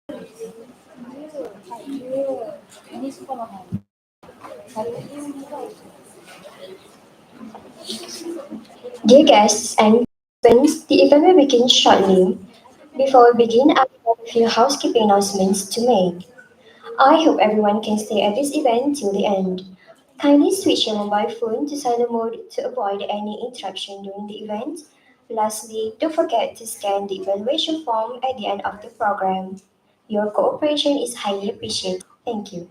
Dear guests and participants, the event will begin shortly. Before we begin, I have a few housekeeping announcements to make. I hope everyone can stay at this event till the end. Kindly switch your mobile phone to silent mode to avoid any interruption during the event. Lastly, don't forget to scan the evaluation form at the end of the program. Your cooperation is highly appreciated. Thank you.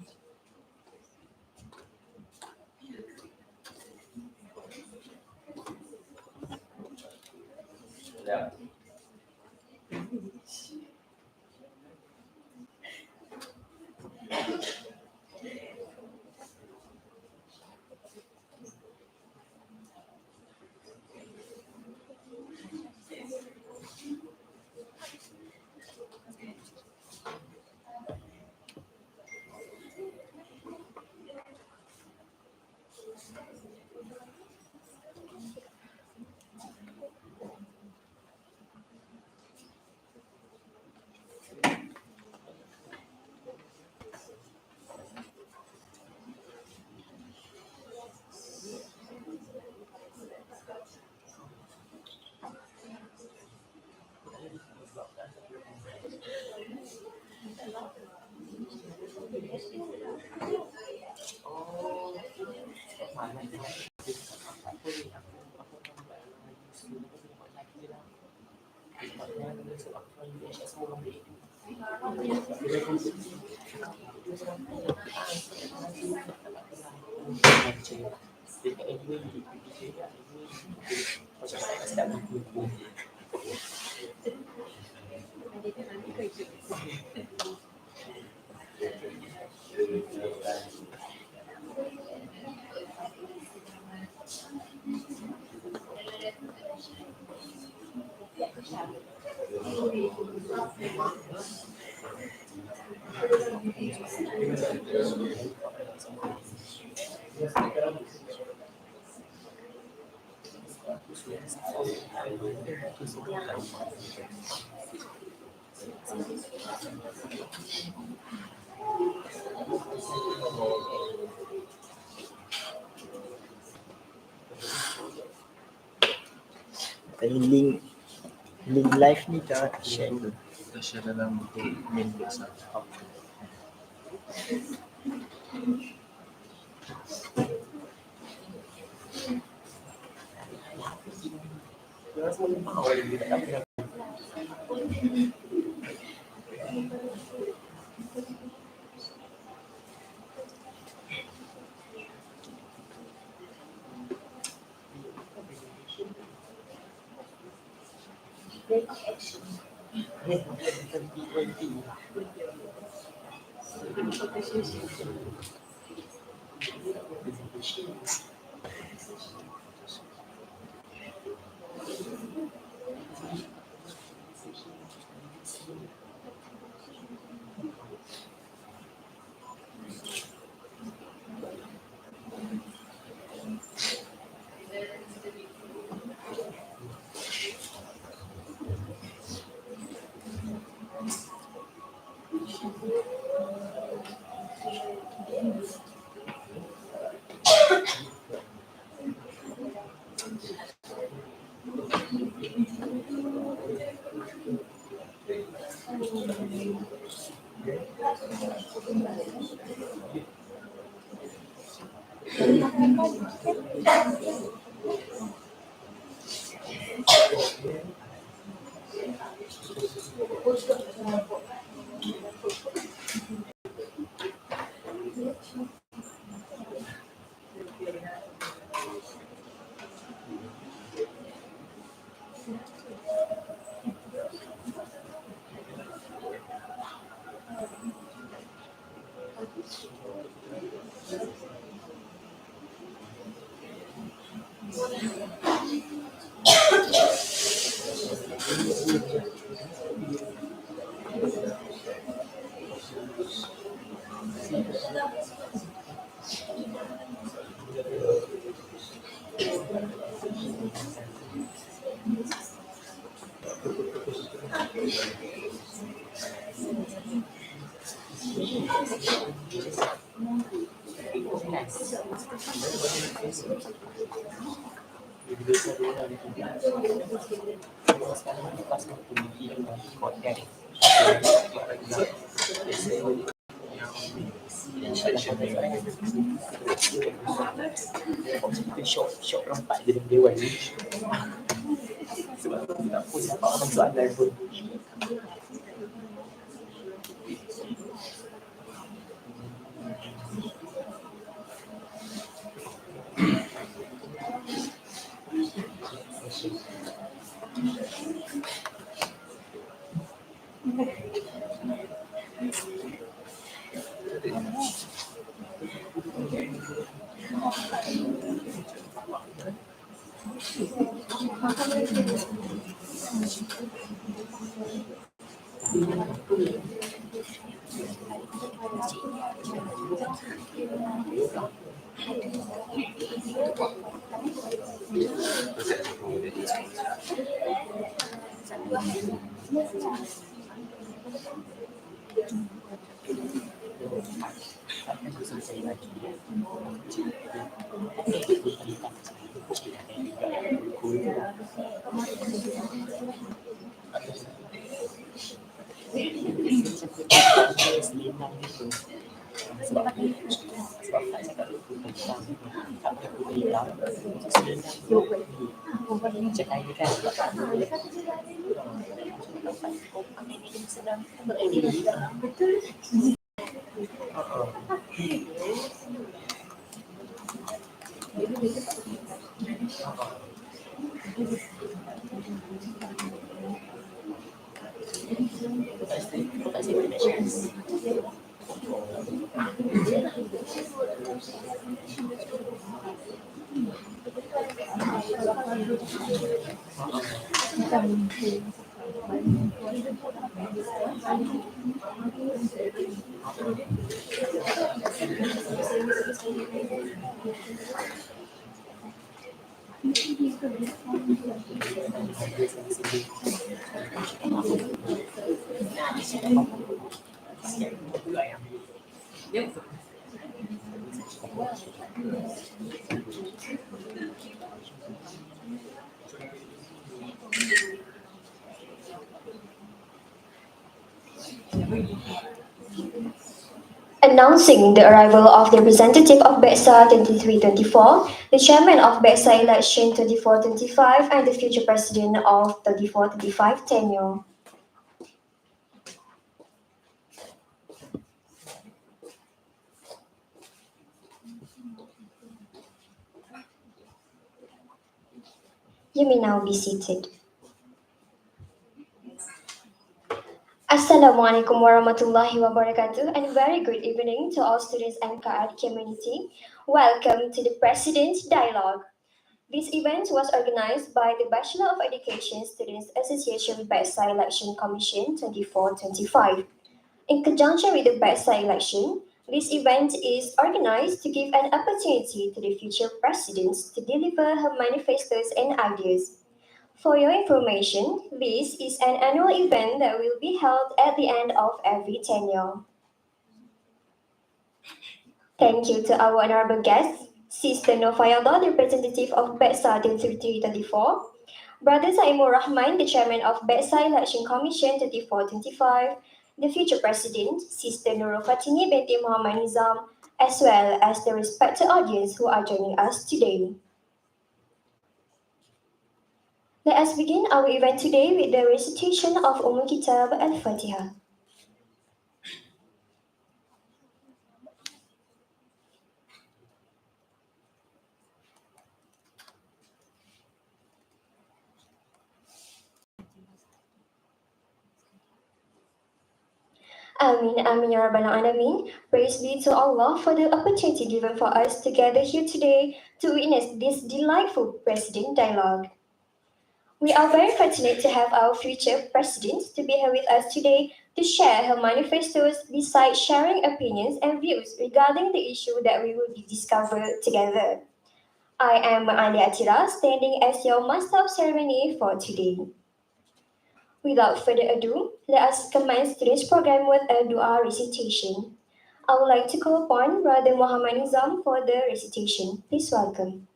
Yung link live ni share ko. Share na lang po main Bedsa. Syok syok rempat dia dalam dewan ni. Sebab tak pun dapat orang soalan pun. Announcing the arrival of the representative of Bedsa 2324, the chairman of Bedsa election 2425, and the future president of 3425 tenure. You may now be seated. Assalamualaikum warahmatullahi wabarakatuh, and very good evening to all students and CAAD community. Welcome to the President's Dialogue. This event was organized by the Bachelor of Education Students Association Bedsa Election Commission 2425. In conjunction with the Bedsa election, this event is organized to give an opportunity to the future presidents to deliver her manifestos and ideas. For your information, this is an annual event that will be held at the end of every tenure. Thank you to our honorable guests, Sister Nofayallah, the representative of Bedsa 3324, Brother Saimur Rahman, the chairman of Bedsa Election Commission 3425, the future president, Sister Nurul Fatini binti Muhammad Nizam, as well as the respected audience who are joining us today. Let us begin our event today with the recitation of Kitab Al-Fatiha. Amin, Amin, Ya Rabbal Alameen. Praise be to Allah for the opportunity given for us to gather here today to witness this delightful President Dialogue. We are very fortunate to have our future President to be here with us today to share her manifestos besides sharing opinions and views regarding the issue that we will be discovered together. I am Ali Atira, standing as your Master of Ceremony for today. Without further ado, let us commence today's program with a dua recitation. I would like to call upon Brother Muhammad Nizam for the recitation. Please welcome.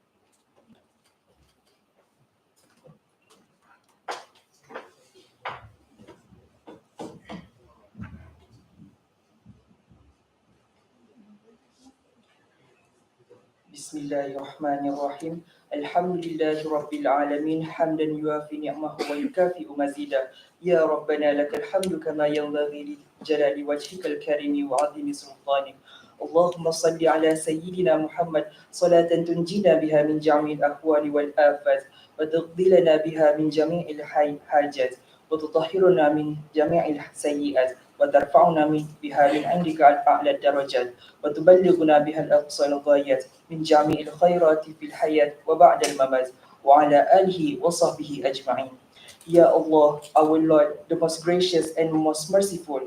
بسم الله الرحمن الرحيم الحمد لله رب العالمين حمدا يوافي نعمه ويكافئ مزيدا يا ربنا لك الحمد كما ينبغي لجلال وجهك الكريم وعظيم سلطانك اللهم صل على سيدنا محمد صلاة تنجينا بها من جميع الأهوال والآفات وتقضي لنا بها من جميع الحاجات وتطهرنا من جميع السيئات وترفعنا بها من عندك أعلى الدرجات وتبلغنا بها الأقصى الغايات من جميع الخيرات في الحياة وبعد الممات وعلى آله وصحبه أجمعين. Ya Allah, our Lord, the most gracious and most merciful,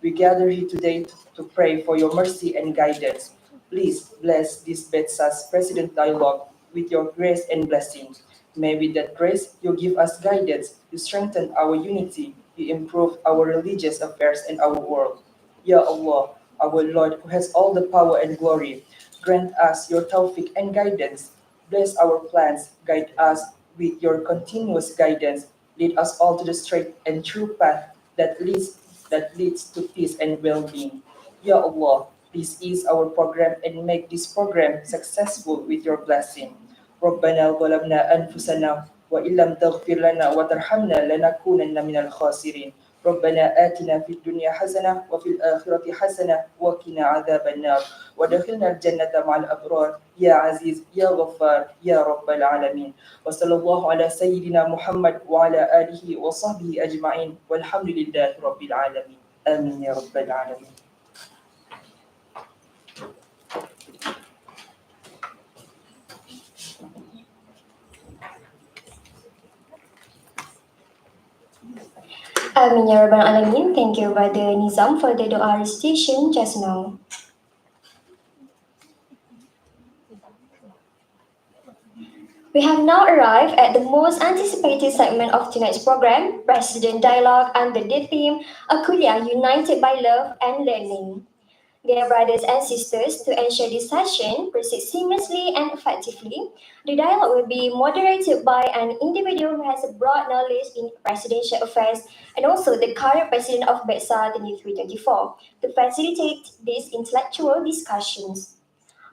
we gather here today to pray for your mercy and guidance. Please bless this Bedsa's President Dialogue with your grace and blessing. May with that grace you give us guidance, you strengthen our unity, you improve our religious affairs and our world. Ya Allah, our Lord who has all the power and glory, grant us your tawfiq and guidance. Bless our plans, guide us with your continuous guidance. Lead us all to the straight and true path that leads to peace and well-being. Ya Allah, please ease our program and make this program successful with your blessing. ربنا ظلمنا أنفسنا وإن لم تغفر لنا وترحمنا لنكونن من الخاسرين. ربنا آتنا في الدنيا حسنة وفي الآخرة حسنة وقنا عذاب النار ودخلنا الجنة مع الأبرار يا عزيز يا غفار يا رب العالمين وصلى الله على سيدنا محمد وعلى آله وصحبه أجمعين والحمد لله رب العالمين آمين يا رب العالمين. Amin ya Rabbal Alamin. Thank you, Brother Nizam, for the dua recitation just now. We have now arrived at the most anticipated segment of tonight's program, President Dialogue, under the theme A Kuliah United by Love and Learning. Dear brothers and sisters, to ensure this session proceeds seamlessly and effectively, the dialogue will be moderated by an individual who has a broad knowledge in presidential affairs and also the current president of Bedsa 2324 to facilitate these intellectual discussions.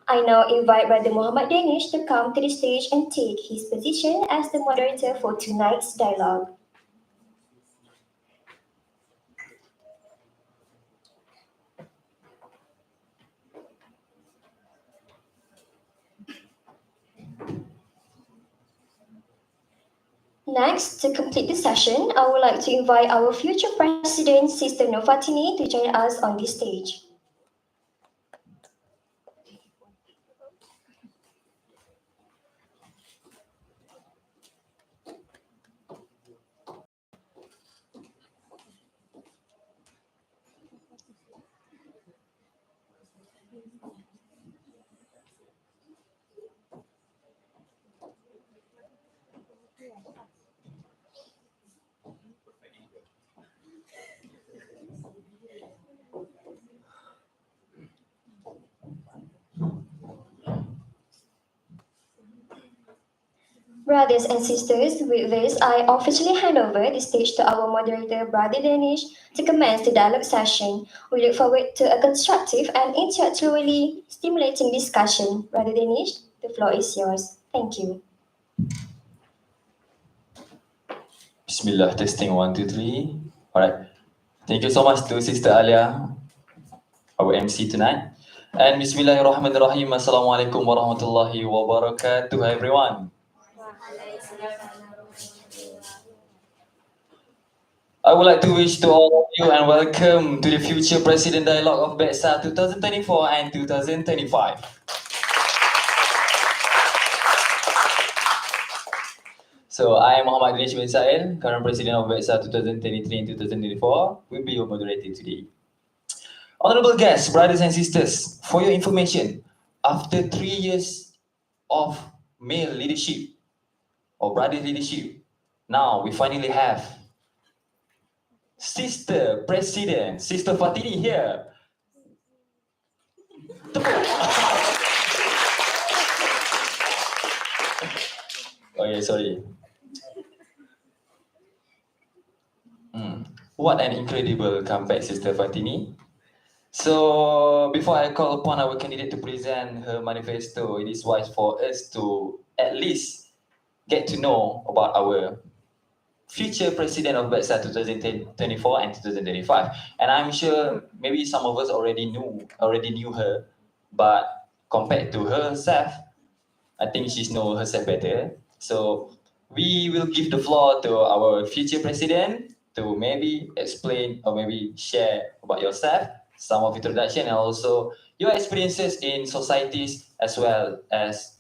I now invite Brother Muhammad Danish to come to the stage and take his position as the moderator for tonight's dialogue. Next, to complete the session, I would like to invite our future President, Sister Novatini, to join us on this stage. Brothers and sisters, with this, I officially hand over the stage to our moderator, Brother Danish, to commence the dialogue session. We look forward to a constructive and intellectually stimulating discussion. Brother Danish, the floor is yours. Thank you. Bismillah, testing 1, 2, 3. Alright. Thank you so much to Sister Alia, our MC tonight. And Bismillahirrahmanirrahim. Assalamualaikum warahmatullahi wabarakatuh, everyone. I would like to wish to all of you and welcome to the future President Dialogue of Bedsa 2024 and 2025. So I am Muhammad Dinesh bin Sa'il, current President of Bedsa 2023 and 2024, will be your moderator today. Honorable guests, brothers and sisters, for your information, after 3 years of male leadership or brother leadership, now we finally have Sister President, Sister Fatini here. Okay, sorry. What an incredible comeback, Sister Fatini. So, before I call upon our candidate to present her manifesto, it is wise for us to at least get to know about our future president of Bedsa 2024 and 2025. And I'm sure maybe some of us already knew her, but compared to herself, I think she knows herself better. So we will give the floor to our future president to maybe explain or maybe share about yourself, some of introduction, and also your experiences in societies as well as.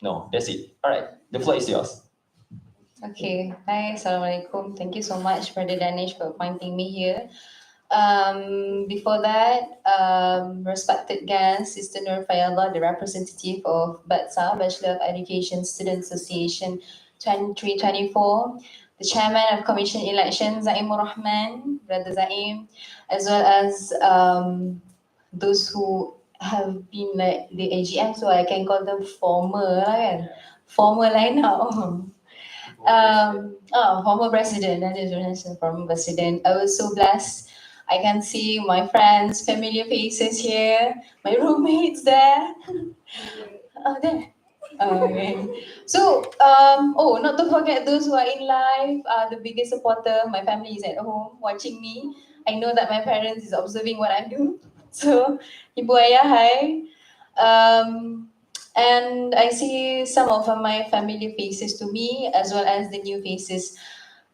No, that's it. All right, the floor is yours. Okay. Hi, Assalamualaikum. Thank you so much, Brother Danish, for appointing me here. Before that, respected guest, Sister Nur Fayallah, the representative of Bedsa, Bachelor of Education Student Association 2324, the chairman of Commission Election, Zaimur Rahman, Brother Zaim, as well as those who have been like the AGM, so I can call them former lah kan. Former line now. Former president, that is former president. I was so blessed. I can see my friends, familiar faces here, my roommates there. Oh, there. Okay. So, not to forget those who are in live, the biggest supporter, my family is at home watching me. I know that my parents is observing what I do. So, Ibu Ayah, hi. Um, and I see some of my familiar faces to me as well as the new faces.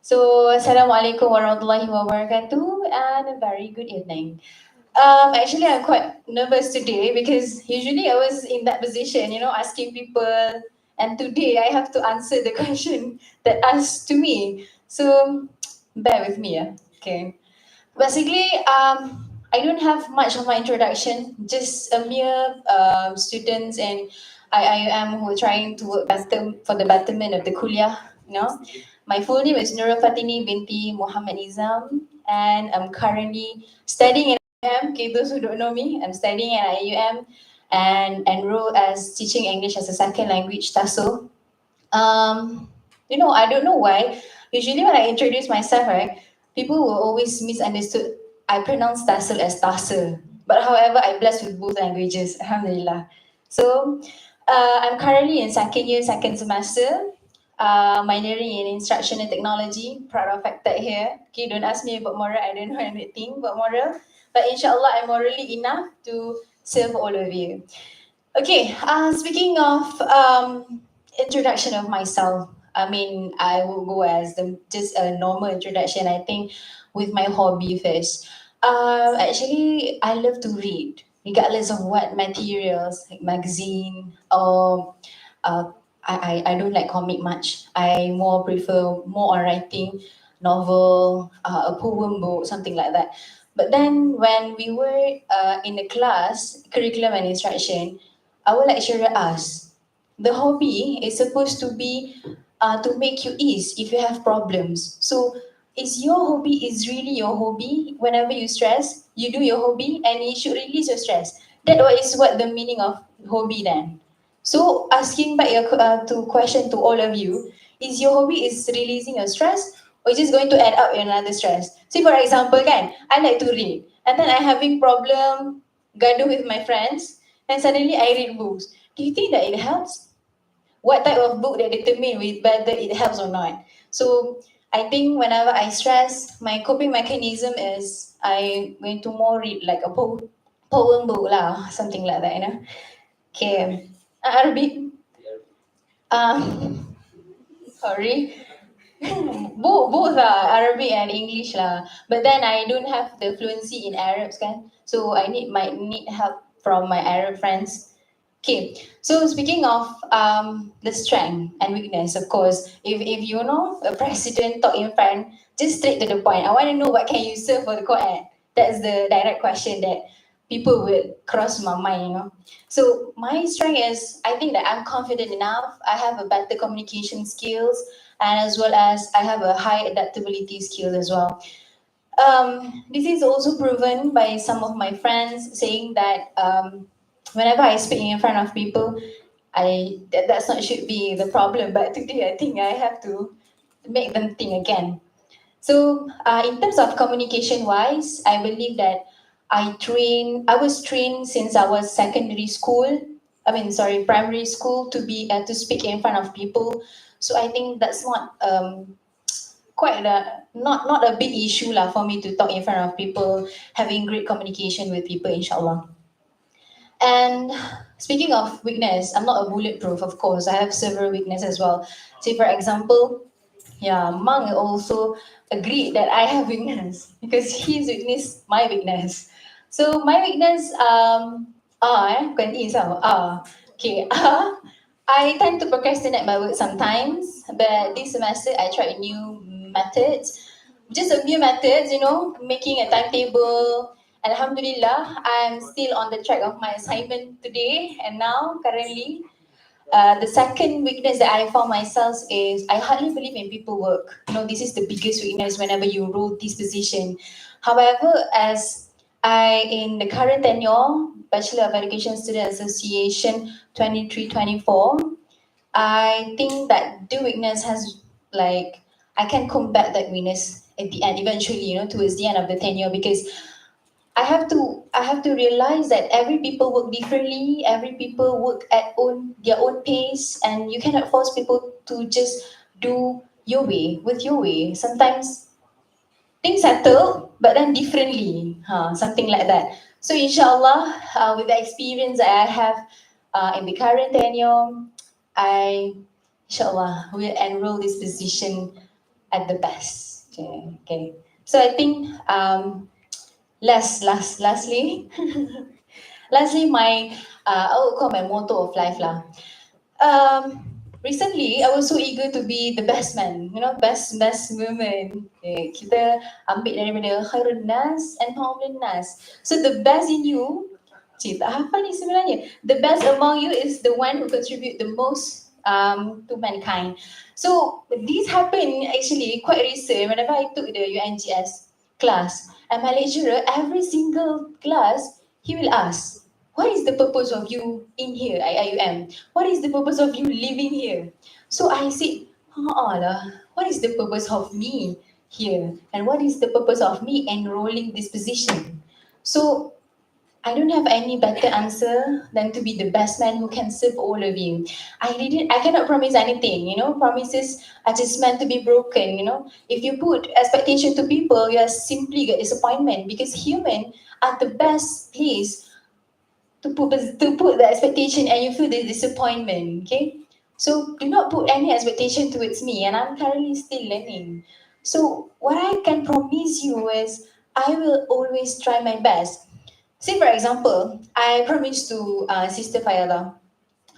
So, Assalamualaikum warahmatullahi wabarakatuh and a very good evening. Actually, I'm quite nervous today because usually I was in that position, asking people, and today I have to answer the question that asked to me. So, bear with me, yeah. Okay. Basically, I don't have much of my introduction, just a mere students and I am who are trying to work better for the betterment of the kuliah, My full name is Nura Fatini binti Muhammad Nizam, and I'm currently studying in IUM. Okay, those who don't know me, I'm studying at IUM and enrolled as teaching English as a second language, TASO. I don't know why. Usually when I introduce myself, right, people will always misunderstood. I pronounce Tassel as Tassel. But however, I'm blessed with both languages, Alhamdulillah. So, I'm currently in second year, second semester, minoring in instructional technology, proud of fact that here. Okay, don't ask me about moral, I don't know anything about moral. But inshallah, I'm morally enough to serve all of you. Okay, speaking of introduction of myself, I mean, I will go as just a normal introduction. I think with my hobby first. Actually, I love to read, regardless of what materials, like magazine or I don't like comic much. I more prefer more on writing, novel, a poem book, something like that. But then when we were in the class, curriculum and instruction, our lecturer asked, the hobby is supposed to be to make you ease if you have problems. So is your hobby is really your hobby? Whenever you stress, you do your hobby and it should release your stress. That is what the meaning of hobby then. So asking back your to question to all of you, is your hobby is releasing your stress or is just going to add up another stress? See for example kan, I like to read and then I having problem gaduh with my friends and suddenly I read books. Do you think that it helps? What type of book that determine with whether it helps or not? So I think whenever I stress, my coping mechanism is I going to more read like a poem book lah, something like that, Okay. Arabic. Sorry. Both lah, Arabic and English lah. But then I don't have the fluency in Arabs kan. So I might need help from my Arab friends. Okay, so speaking of the strength and weakness, of course, if you know a president talk in front, just straight to the point. I want to know what can you serve for the Quran. That's the direct question that people would cross my mind. So my strength is I think that I'm confident enough. I have a better communication skills. and as well as I have a high adaptability skill as well. This is also proven by some of my friends saying that whenever I speak in front of people, that's not should be the problem. But today I think I have to make them think again. So in terms of communication wise, I believe that I was trained since I was secondary school. I mean, sorry, primary school to speak in front of people. So I think that's not quite a not a big issue lah for me to talk in front of people, having great communication with people, inshallah. And speaking of weakness, I'm not a bulletproof, of course. I have several weaknesses as well. Say for example, yeah, Mang also agreed that I have weakness because his weakness, my weakness. So my weakness bukan is okay, I tend to procrastinate my work sometimes, but this semester I tried new methods, just a few methods, making a timetable. Alhamdulillah, I'm still on the track of my assignment today, and now currently the second weakness that I found myself is I hardly believe in people work. This is the biggest weakness whenever you role this position. However, as I in the current tenure, Bachelor of Education Student Association 23-24, I think that the weakness has like I can combat that weakness at the end eventually, towards the end of the tenure because I have to realize that every people work differently, every people work at their own pace, and you cannot force people to just do your way with your way. Sometimes things settle, but then differently, something like that. So inshallah, with the experience that I have in the current tenure, I inshallah will enroll this position at the best. Okay. Okay. So I think lastly, lastly, I would call my motto of life lah. Recently, I was so eager to be the best man, best woman. Kita ambil daripada khairun nas and fa'amlin nas. So the best in you, cik, tak hafal ni sebenarnya. The best among you is the one who contribute the most to mankind. So this happened actually quite recent whenever I took the UNGS class. And my lecturer, every single class, he will ask, what is the purpose of you in here at IUM? What is the purpose of you living here? So I said, what is the purpose of me here? And what is the purpose of me enrolling this position? So I don't have any better answer than to be the best man who can serve all of you. I cannot promise anything, promises are just meant to be broken. If you put expectation to people, you are simply get disappointment because human are the best place to put the expectation and you feel the disappointment. Okay, so do not put any expectation towards me, and I'm currently still learning. So what I can promise you is I will always try my best. Say for example, I promise to Sister Fayala,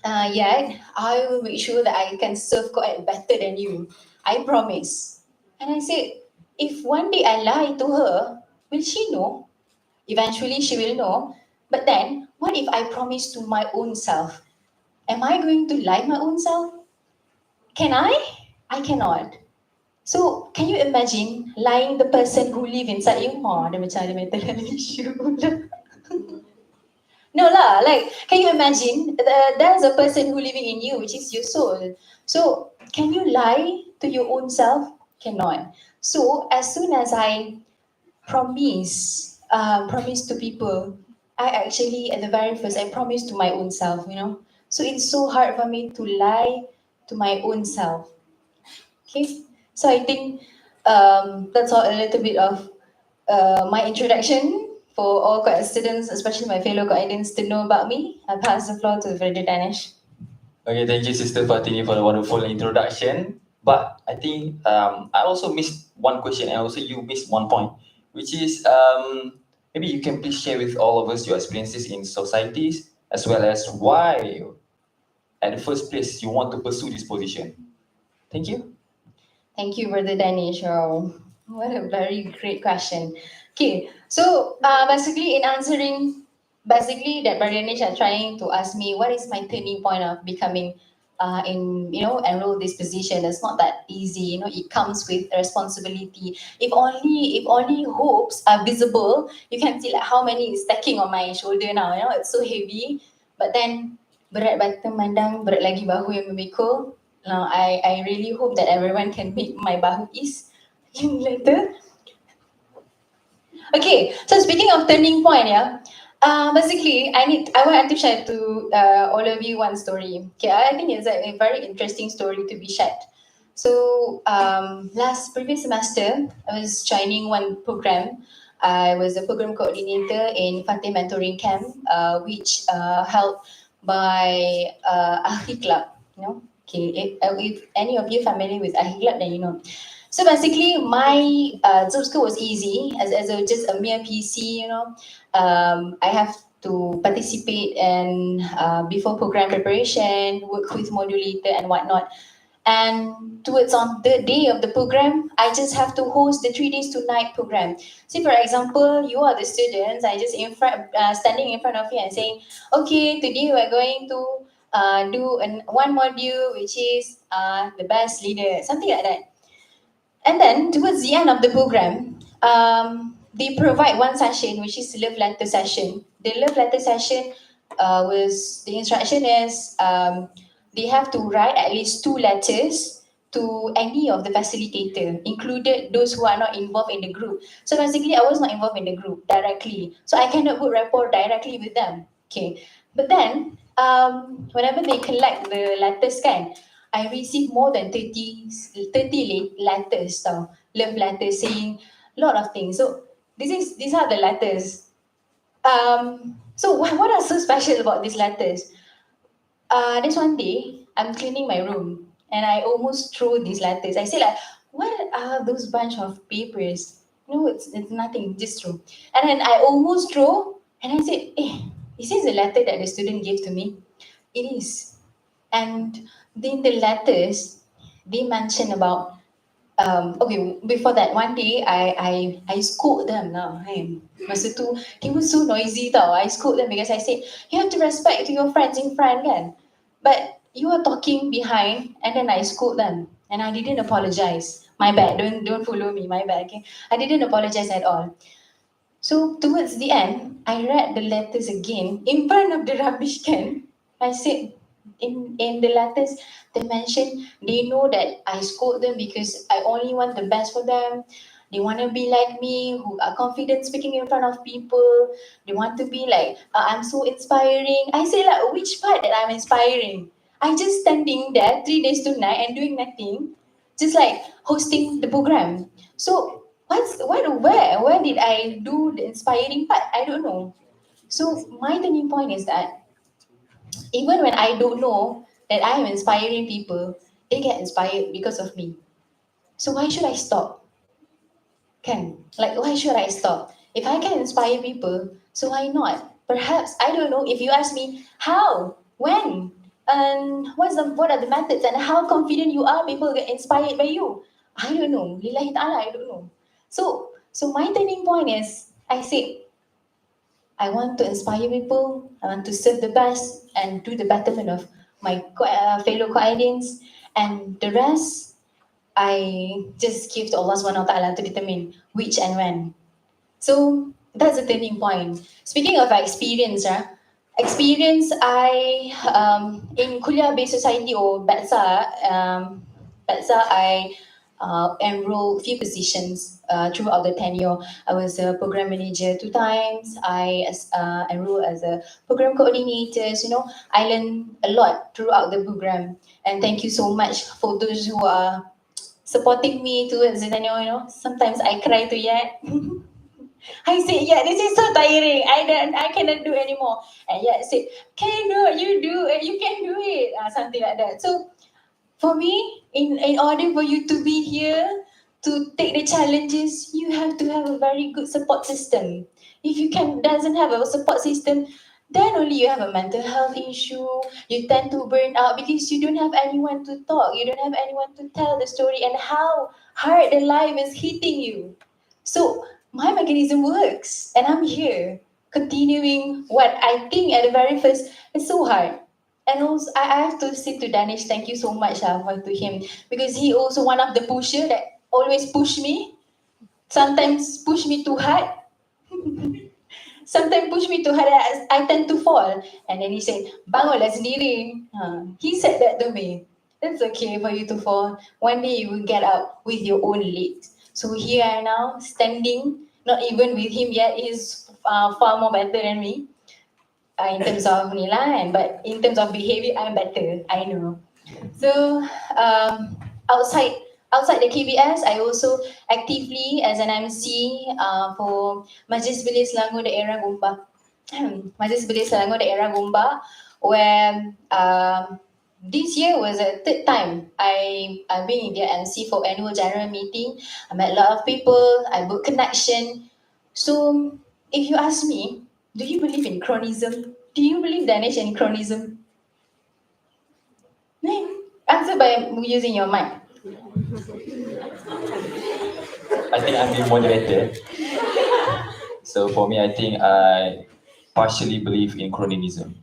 yeah, I will make sure that I can serve God better than you. I promise. And I said, if one day I lie to her, will she know? Eventually she will know. But then, what if I promise to my own self? Am I going to lie my own self? Can I? I cannot. So, can you imagine lying the person who live inside you? Oh, dia macam ada mental health issue. No lah, like, can you imagine? There's a person who living in you, which is your soul. So, can you lie to your own self? Cannot. So, as soon as I promise to people, I actually, at the very first, I promise to my own self. So, it's so hard for me to lie to my own self. Okay, so I think that's all a little bit of my introduction for all Quad students, especially my fellow Quadians, to know about me. I pass the floor to Frederick Danish. Okay, thank you, Sister Fatini, for the wonderful introduction. But I think I also missed one question, and also you missed one point, which is maybe you can please share with all of us your experiences in societies, as well as why, at the first place, you want to pursue this position. Thank you. Thank you, Brother Danish. Oh, what a very great question. Okay, so basically in answering, basically that Brother Danish are trying to ask me what is my turning point of becoming enroll this position. It's not that easy. It comes with responsibility. If only hopes are visible, you can see like how many is stacking on my shoulder now. It's so heavy. But then berat batu mandang, berat lagi bahu yang memikul. Now I really hope that everyone can make my bahu ease later. Okay, so speaking of turning point, yeah. Basically, I want to share to all of you one story. Okay, I think it's a very interesting story to be shared. So last previous semester, I was joining one program. I was a program coordinator in Fatih Mentoring Camp, which held by Ahi Club. Okay. If any of you familiar with Ahi Club, then you know. So basically, my job scope was easy as just a mere PC. I have to participate in before program preparation, work with modulator and whatnot. And towards on the day of the program, I just have to host the 3 days 2 night program. See, for example, you are the students. I just standing in front of you and saying, okay, today we're going to do one module which is the best leader, something like that. And then towards the end of the program, they provide one session, which is love letter session. The love letter session was the instruction is they have to write at least 2 letters to any of the facilitator, included those who are not involved in the group. So basically, I was not involved in the group directly, so I cannot put rapport directly with them. Okay, but then whenever they collect the letters, kan, I received more than 30 letters, tau. Love letters saying a lot of things. So these are the letters. So what are so special about these letters? This one day, I'm cleaning my room and I almost throw these letters. I say like, what are those bunch of papers? No, it's nothing, just throw. And then I almost throw and I said, is this the letter that the student gave to me? It is. And in the letters, they mention about okay, before that, one day I scold them now. Masa tu, they were so noisy tau. I scold them because I said, you have to respect to your friends in front kan. But you are talking behind and then I scold them. And I didn't apologize. My bad, don't follow me, my bad, okay. I didn't apologize at all. So towards the end, I read the letters again in front of the rubbish can. I said, in the letters, they mentioned they know that I scold them because I only want the best for them. They want to be like me, who are confident speaking in front of people. They want to be like, I'm so inspiring. I say like, which part that I'm inspiring? I just standing there 3 days 2 night and doing nothing, just like hosting the program. So where did I do the inspiring part? I don't know. So my turning point is that even when I don't know that I am inspiring people, they get inspired because of me. So why should I stop? Why should I stop? If I can inspire people, so why not? Perhaps I don't know. If you ask me how, when, and what are the methods and how confident you are, people get inspired by you. I don't know. Lillahi ta'ala, I don't know. So my turning point is I said I want to inspire people. I want to serve the best and do the betterment of my fellow co-audience, and the rest I just give to Allah Subhanahu wa Taala to determine which and when. So that's the turning point. Speaking of experience, in kuliah based society or Bedsa, I enrolled few positions throughout the tenure. I was a program manager 2 times. I enrolled as a program coordinator. I learned a lot throughout the program. And thank you so much for those who are supporting me towards the tenure. Sometimes I cry to yet. I said, yeah, this is so tiring. I cannot do anymore. And yet I said, can you do it? You can do it. Something like that. So for me, in order for you to be here, to take the challenges, you have to have a very good support system. If you doesn't have a support system, then only you have a mental health issue. You tend to burn out because you don't have anyone to talk. You don't have anyone to tell the story and how hard the life is hitting you. So my mechanism works, and I'm here continuing what I think at the very first is so hard. And also, I have to say to Danish, thank you so much to him, because he also one of the pusher that always push me. Sometimes push me too hard. Sometimes push me too hard. I tend to fall. And then he said, bangunlah sendiri. He said that to me. It's okay for you to fall. One day you will get up with your own legs. So here I am now, standing, not even with him yet. He's far more better than me in terms of nilai, but in terms of behavior, I'm better. I know. So um, outside outside the KBS, I also actively as an MC for Majlis Belia Selangor Daerah Gombak. Majlis Belia Selangor Daerah Gombak, where this year was the third time I've been in their MC for annual general meeting. I met a lot of people. I built connection. So if you ask me, do you believe in chronism? Do you believe Danish in chronism? Answer by using your mic. I think I'm being moderated. So for me, I think I partially believe in chronism.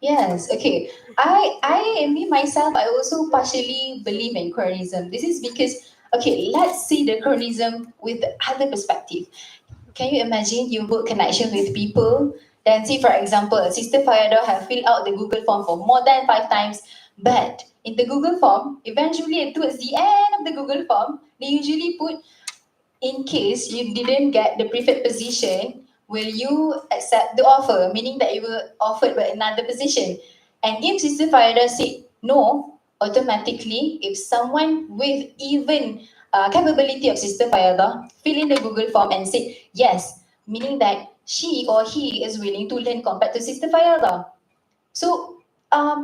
Yes, okay. Me myself, I also partially believe in chronism. This is because, okay, let's see the chronism with the other perspective. Can you imagine you build connection with people? Then say, for example, Sister Fayada have filled out the Google form for more than 5 times, but in the Google form, eventually towards the end of the Google form, they usually put, in case you didn't get the preferred position, will you accept the offer? Meaning that you were offered by another position. And if Sister Farida said no, automatically, if someone with even capability of Sister Farida fill in the Google form and say yes, meaning that she or he is willing to learn compared to Sister Farida. So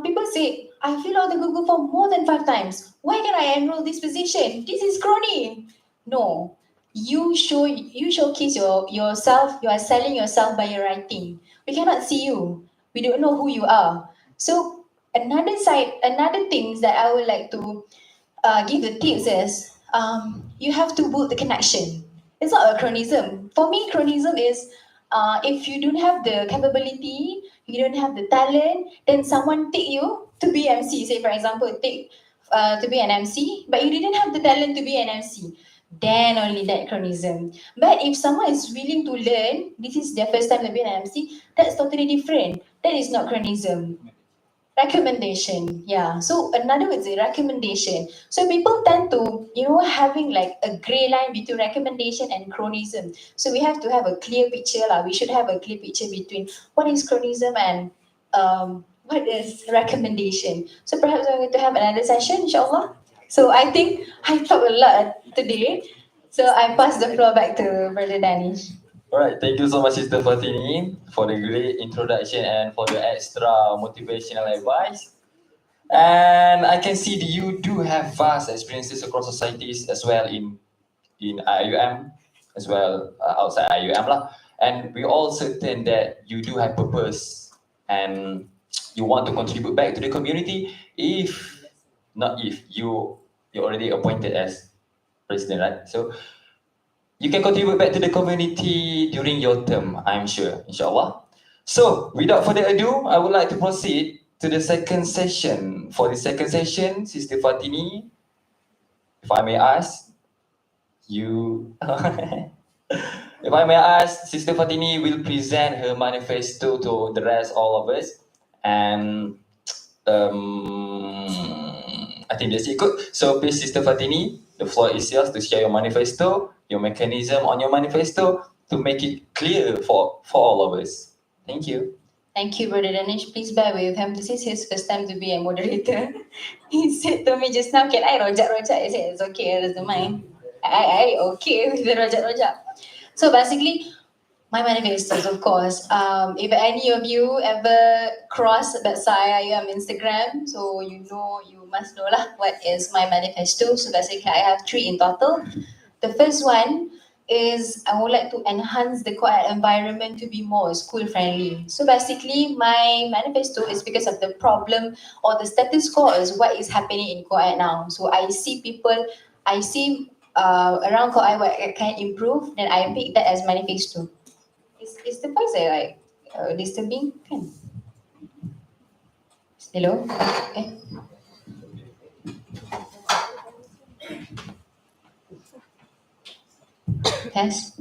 people say, I fill out the Google form more than 5 times. Why can I enroll this position? This is crony. No, you showcase yourself. You are selling yourself by your writing. We cannot see you. We don't know who you are. So another things that I would like to give the tips is you have to build the connection. It's not a chronism. For me, chronism is if you don't have the capability, you don't have the talent, then someone take you to be MC. Say, for example, take to be an MC, but you didn't have the talent to be an MC. Then only that chronism. But if someone is willing to learn, this is their first time to be an MC, that's totally different. That is not chronism. Recommendation, yeah. So another would say recommendation. So people tend to, having like a gray line between recommendation and chronism. So we have to have a clear picture lah. We should have a clear picture between what is chronism and what is recommendation. So perhaps we're going to have another session, inshallah. So I think I talked a lot today. So I pass the floor back to Brother Danish. All right, thank you so much, Sister Fatini, for the great introduction and for the extra motivational advice. And I can see that you do have vast experiences across societies as well in IUM, as well outside IUM lah. And we all certain that you do have purpose and you want to contribute back to the community. If not, if you're already appointed as president, right? So you can contribute back to the community during your term, I'm sure, inshallah. So, without further ado, I would like to proceed to the second session. For the second session, Sister Fatini, if I may ask, you... if I may ask, Sister Fatini will present her manifesto to the rest, all of us. And I think that's it. Good. So please, Sister Fatini, the floor is yours to share your manifesto, your mechanism on your manifesto to make it clear for all of us. Thank you. Thank you, Brother Danish. Please bear with him. This is his first time to be a moderator. He said to me just now, can I rojak? I said, it's okay, I doesn't mind. I okay with the rojak. So basically, my manifestos, of course. If any of you ever cross Bedsa on Instagram, so you must know lah what is my manifesto. So basically, I have 3 in total. The first one is I would like to enhance the quiet environment to be more school friendly. So basically, my manifesto is because of the problem or the status quo is what is happening in quiet now. So I see around quiet what I can improve, then I pick that as manifesto. Is the voice like disturbing? Kan? Hello? Eh, test?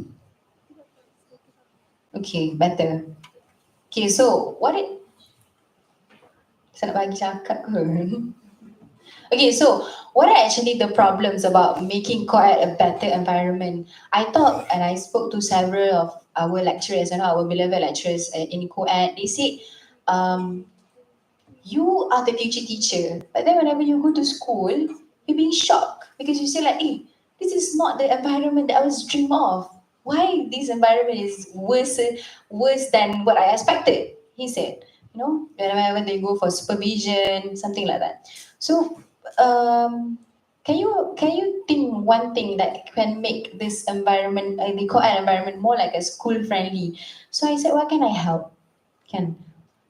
Okay, better. Okay, so what it... Saya nak bagi cakap ke? Okay, so what are actually the problems about making co-ed a better environment? I thought, and I spoke to several of our lecturers and our beloved lecturers in co-ed, they said, um, you are the future teacher, but then whenever you go to school, you're being shocked because you say like, hey, this is not the environment that I was dream of. Why this environment is worse than what I expected? He said, you know, whenever they go for supervision, something like that. So, can you think one thing that can make this environment, the co-ed environment, more like a school friendly? So I said, what can I help? Can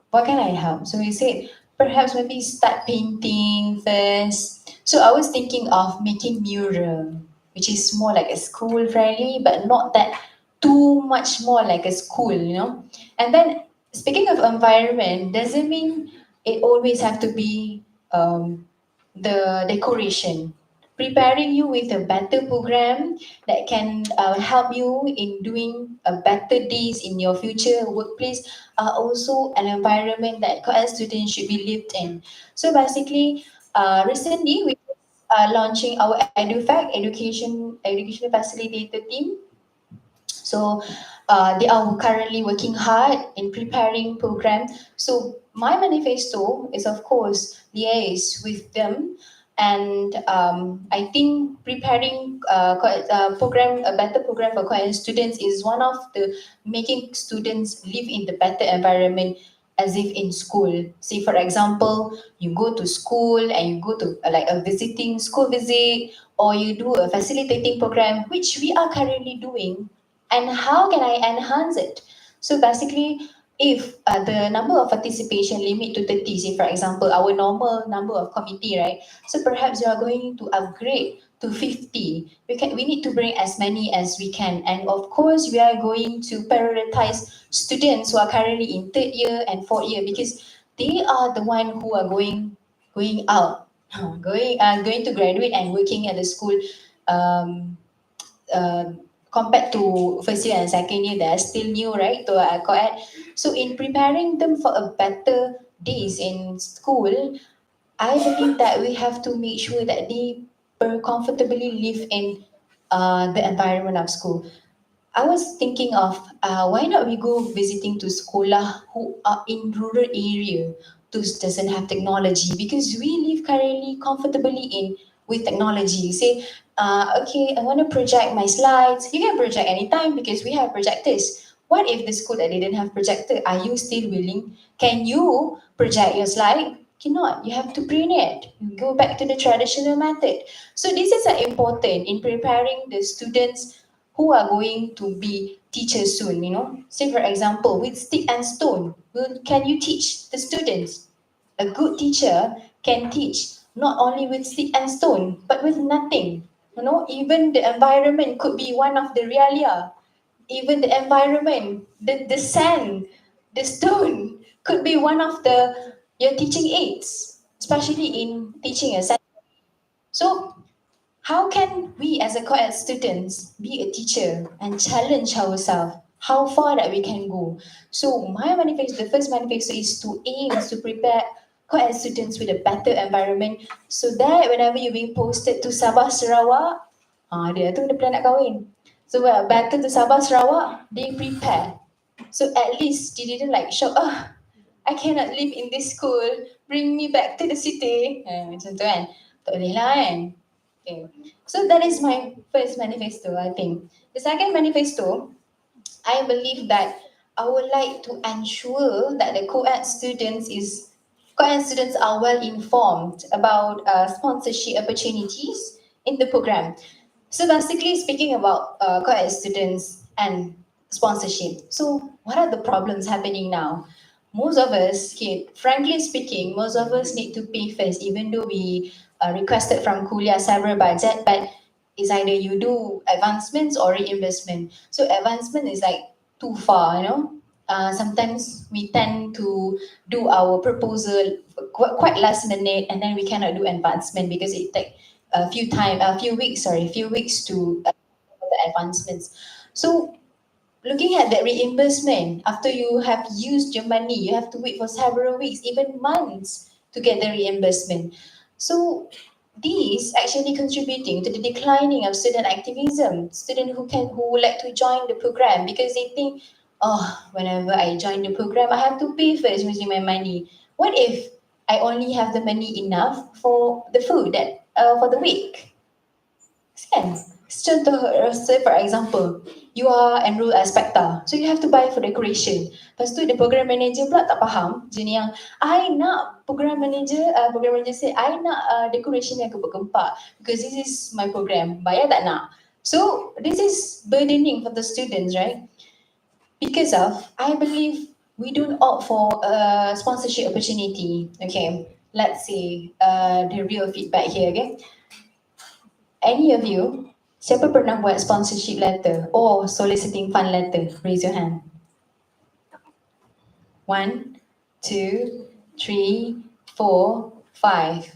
what can I help? So he said, perhaps maybe start painting first. So I was thinking of making mural, which is more like a school friendly, but not that too much more like a school, you know. And then speaking of environment, doesn't mean it always have to be the decoration. Preparing you with a better program that can help you in doing a better days in your future workplace are also an environment that co-ed students should be lived in. So basically, recently we are launching our EduFac, education facilitator team. So they are currently working hard in preparing program. So my manifesto is of course liaise with them, and I think preparing program a better program for college students is one of the making students live in the better environment as if in school. Say for example, you go to school and you go to like a visiting school visit, or you do a facilitating program, which we are currently doing, and how can I enhance it? So basically, if the number of participation limit to 30, say for example, our normal number of committee, right? So perhaps you are going to upgrade to 50. We need to bring as many as we can. And of course, we are going to prioritize students who are currently in third year and fourth year because they are the one who are going out, going to graduate and working at the school. Um, uh, Compared to first year and second year, they're still new, right, to co-ed. So in preparing them for a better days in school, I believe that we have to make sure that they comfortably live in the environment of school. I was thinking of why not we go visiting to sekolah who are in rural area, those doesn't have technology, because we live currently comfortably in with technology. You say, okay, I want to project my slides. You can project anytime because we have projectors. What if the school that didn't have projector? Are you still willing? Can you project your slide? Cannot. You have to print it. You go back to the traditional method. So this is important in preparing the students who are going to be teachers soon, you know. Say for example, with stick and stone, can you teach the students? A good teacher can teach not only with stick and stone, but with nothing. You know, even the environment could be one of the realia. Even the environment, the sand, the stone could be one of the your teaching aids, especially in teaching a science. So how can we as a co-ed students be a teacher and challenge ourselves how far that we can go? So my manifesto, the first manifesto is to aim is to prepare co-ed students with a better environment so that whenever you're being posted to Sabah Sarawak, dia tu dia plan nak kahwin. So better to Sabah Sarawak, they prepare. So at least they didn't like shock, I cannot live in this school, bring me back to the city. Macam tu kan. Tak boleh lah kan. Okay. So that is my first manifesto, I think. The second manifesto, I believe that I would like to ensure that the co-ed students are well informed about sponsorship opportunities in the program. So basically speaking about co-ed students and sponsorship. So what are the problems happening now? Most of us, okay, frankly speaking, most of us need to pay first, even though we requested from Kulia several budget, but it's either you do advancements or reinvestment. So advancement is like too far, you know. sometimes we tend to do our proposal quite last minute, and then we cannot do advancement because it take a few weeks to the advancements. So looking at that reimbursement, after you have used your money, you have to wait for several weeks, even months to get the reimbursement. So these actually contributing to the declining of student activism, student who would like to join the program because they think, oh, whenever I join the program, I have to pay first using my money. What if I only have the money enough for the food that for the week? Kan? Contoh, say for example, you are enrolled as Spectre, so you have to buy for decoration. Lepas tu, the program manager pula tak faham, jenis yang, I nak program manager say, I nak decoration yang gempak-gempak because this is my program, bayar tak nak. So, this is burdening for the students, right? Because of, I believe we don't opt for a sponsorship opportunity. Okay, let's see the real feedback here, okay? Any of you, siapa pernah buat sponsorship letter or soliciting fund letter? Raise your hand. One, two, three, four, five.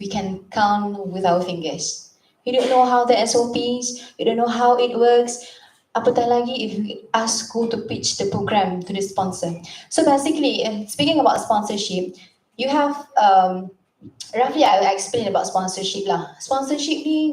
We can count with our fingers. You don't know how the SOPs, you don't know how it works. Apatah lagi if you ask who to pitch the program to the sponsor. So basically, speaking about sponsorship, you have roughly I will explain about sponsorship lah. Sponsorship ni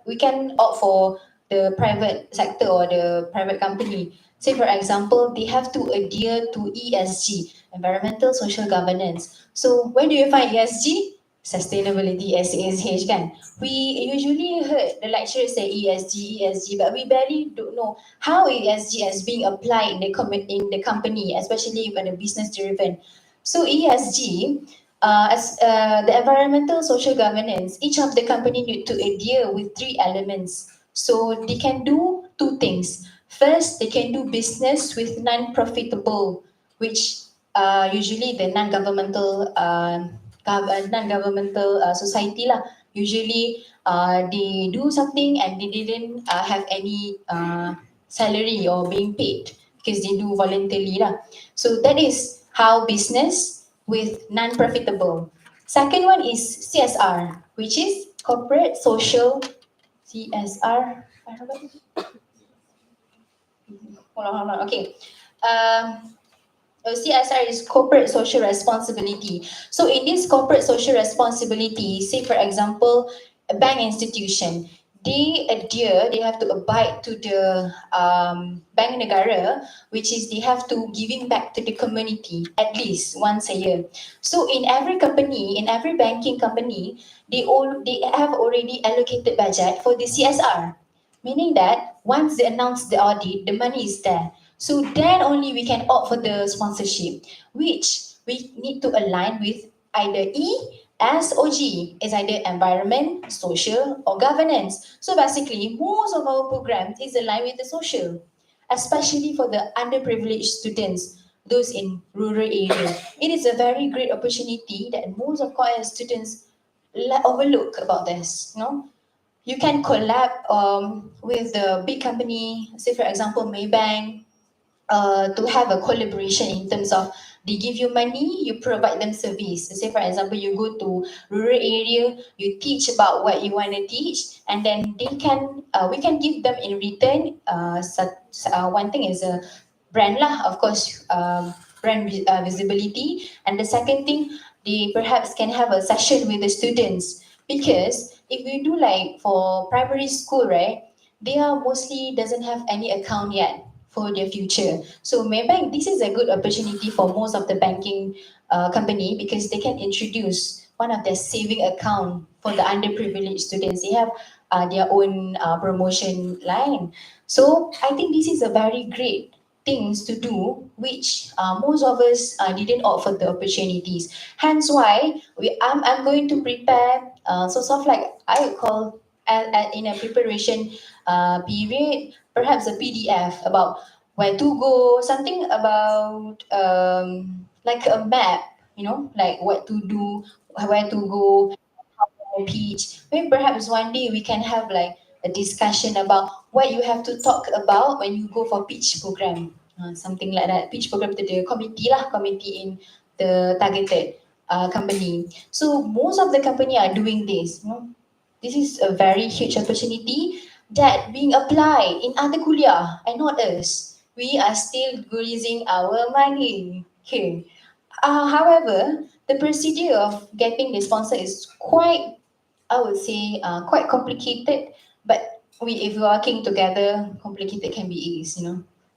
we can opt for the private sector or the private company. Say for example, they have to adhere to ESG, environmental social governance. So where do you find ESG? Sustainability, SASH kan. We usually heard the lecturers say ESG, but we barely don't know how ESG is being applied in the company, especially when the business driven. So ESG, as the environmental social governance, each of the company need to adhere with three elements. So they can do two things. First, they can do business with non-profitable, which usually the non-governmental society lah. Usually, they do something and they didn't have any salary or being paid because they do voluntarily lah. So that is how business with non-profitable. Second one is CSR, which is corporate social CSR. Hold on. Okay. CSR is corporate social responsibility. So in this corporate social responsibility, say for example, a bank institution, they have to abide to the bank negara, which is they have to giving back to the community at least once a year. So in every company, in every banking company, they have already allocated budget for the CSR, meaning that once they announce the audit, the money is there. So then only we can opt for the sponsorship, which we need to align with either E, S, or G. Is either environment, social, or governance. So basically, most of our programs is aligned with the social, especially for the underprivileged students, those in rural areas. It is a very great opportunity that most of our students overlook about this. No, you can collab with the big company, say for example Maybank, to have a collaboration in terms of they give you money, you provide them service. Say for example, you go to rural area, you teach about what you want to teach, and then we can give them in return. One thing is a brand lah, of course, brand visibility, and the second thing, they perhaps can have a session with the students because if we do like for primary school, right, they are mostly doesn't have any account yet for their future. So maybe this is a good opportunity for most of the banking company because they can introduce one of their saving account for the underprivileged students. They have their own promotion line. So I think this is a very great things to do, which most of us didn't offer the opportunities. Hence why I'm going to prepare, so sort of like I would call in a preparation period, perhaps a PDF about where to go, something about like a map, like what to do, where to go, pitch. Maybe perhaps one day we can have like a discussion about what you have to talk about when you go for pitch program. something like that. Pitch program to the committee lah, committee in the targeted company. So most of the company are doing this. This is a very huge opportunity that being applied in other kuliah and not us. We are still using our money. Okay. However, the procedure of getting the sponsor is quite, I would say, quite complicated. But if we're working together, complicated can be easy.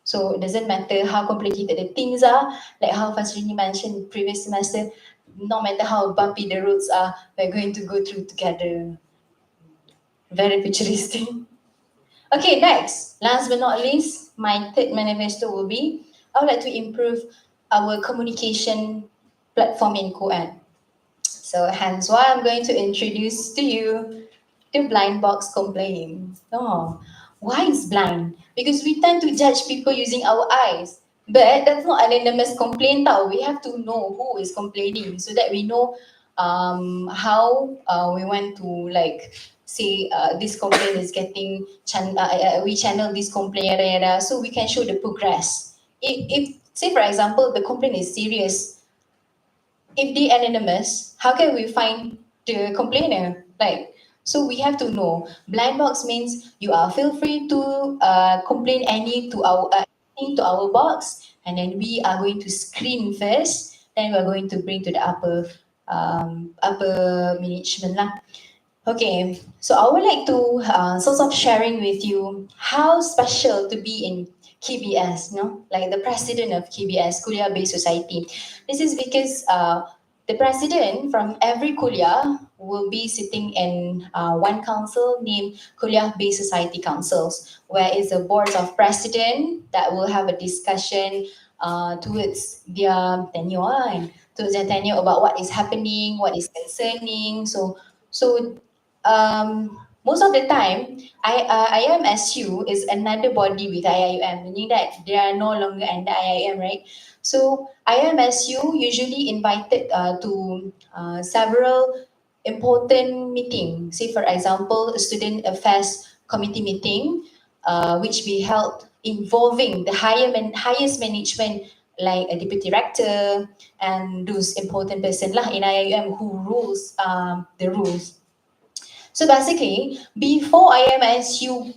So it doesn't matter how complicated the things are, like how Fasrini mentioned previous semester, no matter how bumpy the roads are, we're going to go through together. Very futuristic. Okay, next, last but not least, my third manifesto will be I would like to improve our communication platform in co-ed. So hence why I'm going to introduce to you the blind box complaining. Oh, why is blind? Because we tend to judge people using our eyes. But that's not anonymous complaint tau. We have to know who is complaining so that we know how we want to like say this complaint is getting we channel this complaint yada yada so we can show the progress. If say for example the complaint is serious, if they anonymous, how can we find the complainer? Like, so we have to know. Blind box means you are feel free to complain anything to our box, and then we are going to screen first. Then we are going to bring to the upper management lah. Okay, so I would like to sort of sharing with you how special to be in KBS, no? Like the president of KBS, Kuliah Based Society. This is because the president from every kuliah will be sitting in one council named Kuliah Based Society Councils, where is a board of president that will have a discussion towards their tenure and towards their tenure about what is happening, what is concerning. So most of the time, IMSU is another body with IIUM, meaning that they are no longer under IIM, right? So IMSU usually invited to several important meetings. Say, for example, a student affairs committee meeting, which we held involving the highest management, like a deputy rector and those important person lah in IIUM who rules the rules. So basically, before IMSU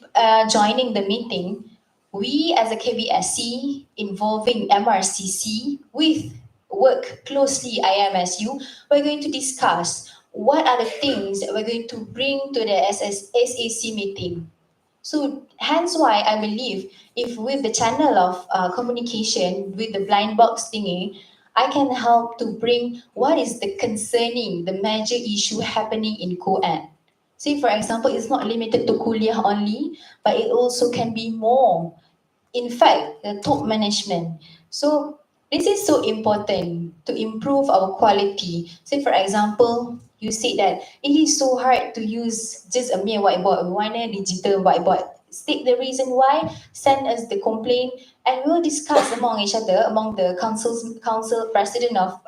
joining the meeting, we as a KBSC involving MRCC with work closely IMSU, we're going to discuss what are the things that we're going to bring to the SAC meeting. So hence why I believe if with the channel of communication with the blind box thingy, I can help to bring what is the concerning, the major issue happening in co-ed. Say for example, it's not limited to kuliah only, but it also can be more. In fact, the top management. So this is so important to improve our quality. Say for example, you said that it is so hard to use just a mere whiteboard. We want a digital whiteboard. State the reason why, send us the complaint, and we'll discuss among each other, among the council president of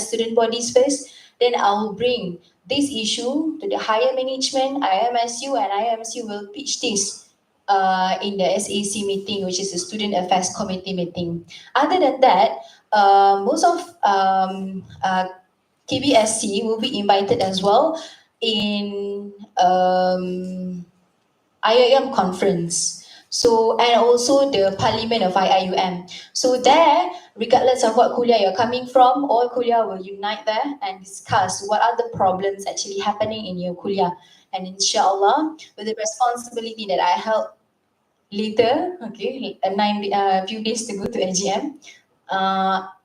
student bodies first. Then I'll bring this issue to the higher management, IMSU, and IMSU will pitch this in the SAC meeting, which is the Student Affairs Committee meeting. Other than that, most of KBSC will be invited as well in IIM conference. So, and also the Parliament of IIUM. So there, regardless of what kuliah you're coming from, all kuliah will unite there and discuss what are the problems actually happening in your kuliah. And inshallah, with the responsibility that I held later, okay, few days to go to AGM,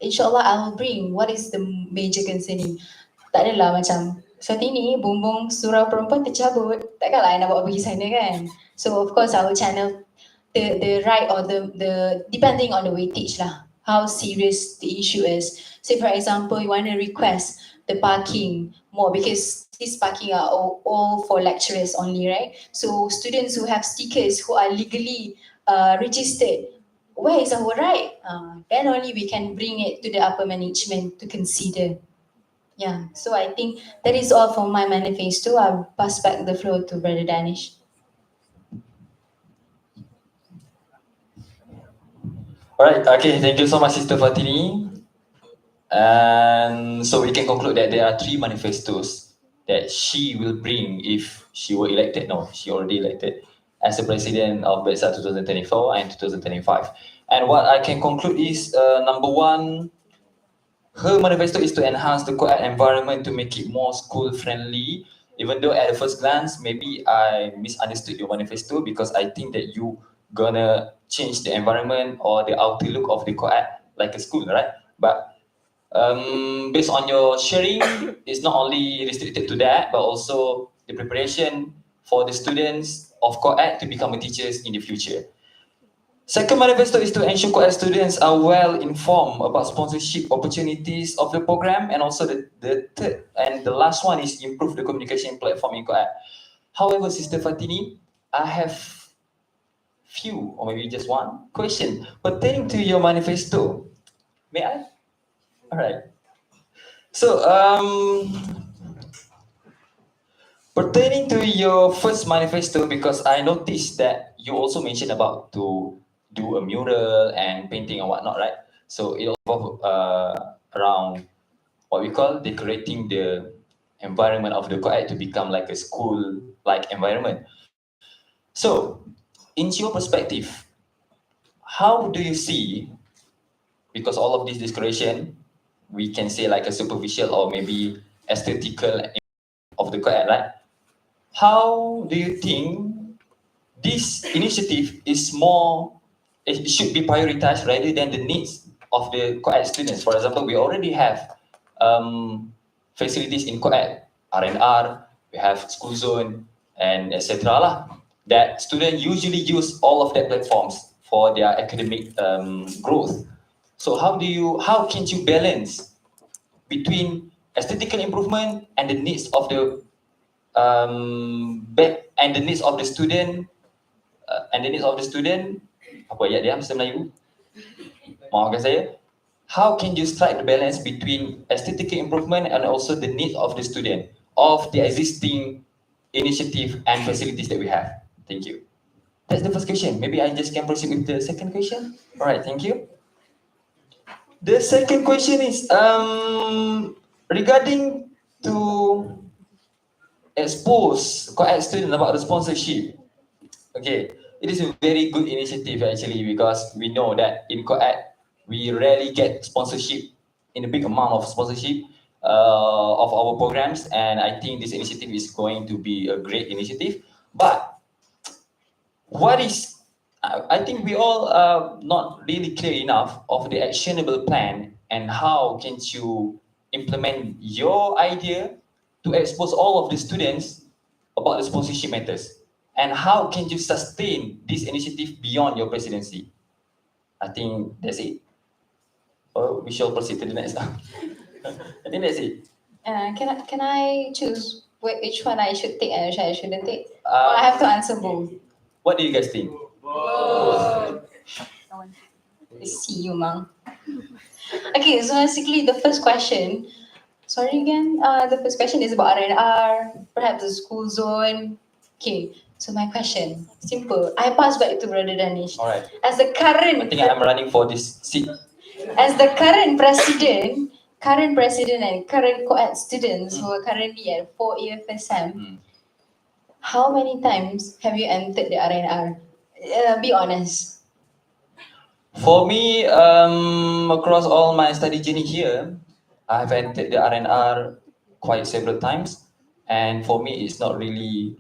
inshallah I will bring what is the major concerning. Tak adalah macam saat ini bumbung surau perempuan tercabut, takkanlah I nak bawa pergi sana kan. So of course I will channel the right or the depending on the weightage lah, how serious the issue is. Say for example, you want to request the parking more because these parking are all for lecturers only, right? So students who have stickers who are legally registered, where is our right? Then only we can bring it to the upper management to consider. Yeah, so I think that is all for my manifesto. I'll pass back the floor to Brother Danish. All right. Okay. Thank you so much, Sister Fatini. And so we can conclude that there are three manifestos that she will bring if she were elected. No, she already elected as the president of Bedsa 2024 and 2025. And what I can conclude is number one, her manifesto is to enhance the co-ed environment to make it more school friendly. Even though at the first glance, maybe I misunderstood your manifesto because I think that you gonna change the environment or the outlook of the co-ed like a school, right? But based on your sharing, it's not only restricted to that, but also the preparation for the students of co-ed to become teachers in the future. Second manifesto is to ensure co-ed students are well informed about sponsorship opportunities of the program, and also the third and the last one is improve the communication platform in co-ed. However, Sister Fatini, I have few or maybe just one question pertaining to your manifesto. May I? All right. So, pertaining to your first manifesto, because I noticed that you also mentioned about to do a mural and painting and whatnot, right? So it involves around what we call decorating the environment of the co-ed to become like a school-like environment. So, in your perspective, how do you see, because all of this decoration, we can say like a superficial or maybe aesthetical of the co-ed, right? How do you think this initiative is more, it should be prioritized rather than the needs of the co-ed students? For example, we already have facilities in co-ed, R&R, we have school zone, and etc. lah, that students usually use all of that platforms for their academic growth. So how can you balance between aesthetical improvement and the needs of the and the needs of the student apa ayat dia bahasa Melayu, maafkan saya, how can you strike the balance between aesthetic improvement and also the needs of the student of the existing initiative and facilities that we have? Thank you. That's the first question. Maybe I just can proceed with the second question. All right, thank you. The second question is regarding to expose co-ed student about the sponsorship. Okay, it is a very good initiative actually, because we know that in co-ed we rarely get sponsorship in a big amount of sponsorship of our programs, and I think this initiative is going to be a great initiative. But what is, I think we all are not really clear enough of the actionable plan and how can you implement your idea to expose all of the students about the sponsorship matters, and how can you sustain this initiative beyond your presidency? I think that's it. Or we shall proceed to the next. I think that's it. Can I choose which one I should take and which I shouldn't take? Or I have to answer both. What do you guys think? See you, Mang. Okay, so basically the first question. Sorry again. The first question is about R&R, perhaps the school zone. Okay, so my question, simple. I pass back to Brother Danish. All right. As the current, I think I'm running for this seat. as the current president and current co-ed students who are currently at 4 year first sem, how many times have you entered the R&R? Be honest. For me, across all my study journey here, I've entered the R&R quite several times, and for me, it's not really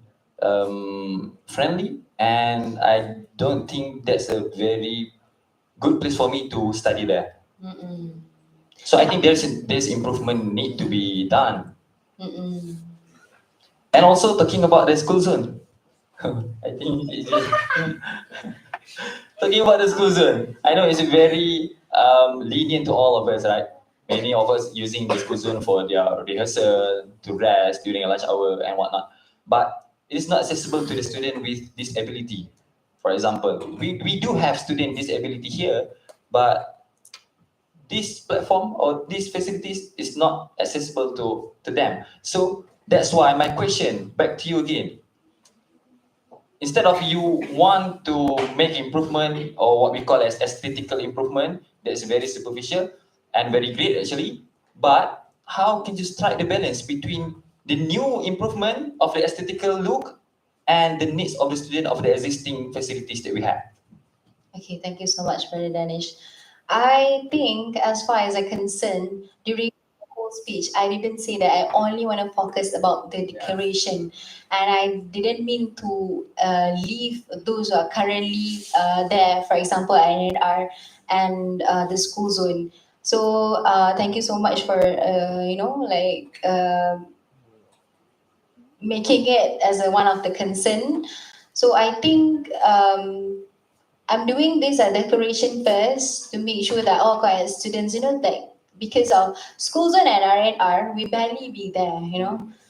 friendly, and I don't think that's a very good place for me to study there. Mm-mm. So I think there's improvement need to be done. Mm-mm. And also talking about the school zone, I think it's just talking about the school zone. I know it's very lenient to all of us, right? Many of us using the school zone for their rehearsal, to rest during a lunch hour and whatnot. But it is not accessible to the student with disability. For example, we do have student disability here, but this platform or these facilities is not accessible to them. So that's why my question back to you again. instead of you want to make improvement or what we call as aesthetical improvement, that's very superficial and very great actually. But how can you strike the balance between the new improvement of the aesthetical look and the needs of the student of the existing facilities that we have? Okay, thank you so much, Brother Danish. I think, as far as I'm concerned, during the whole speech, I didn't say that I only want to focus about the declaration, and I didn't mean to leave those who are currently there, for example, INR and the school zone. So, thank you so much for making it as a one of the concern. So I think I'm doing this declaration first to make sure that all quiet students, that because of school zone and RNR, we barely be there,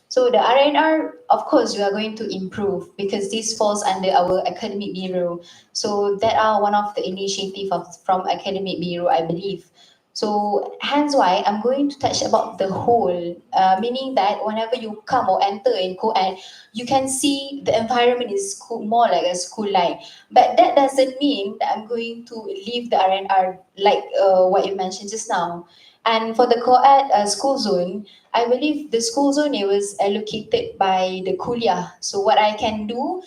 So the RNR, of course, we are going to improve because this falls under our academic bureau. So that are one of the initiative from academic bureau, I believe. So hence why I'm going to touch about the whole, meaning that whenever you come or enter in co-ed, you can see the environment is school, more like a school life. But that doesn't mean that I'm going to leave the R&R like what you mentioned just now. And for the co-ed school zone, I believe the school zone it was allocated by the kuliah. So what I can do,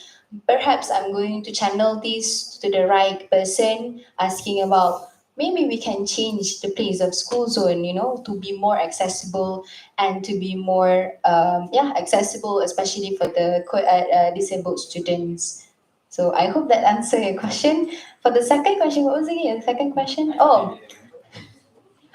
perhaps I'm going to channel this to the right person, asking about maybe we can change the place of school zone, to be more accessible and to be more accessible, especially for the disabled students. So I hope that answered your question. For the second question, what was it again? The second question? Oh,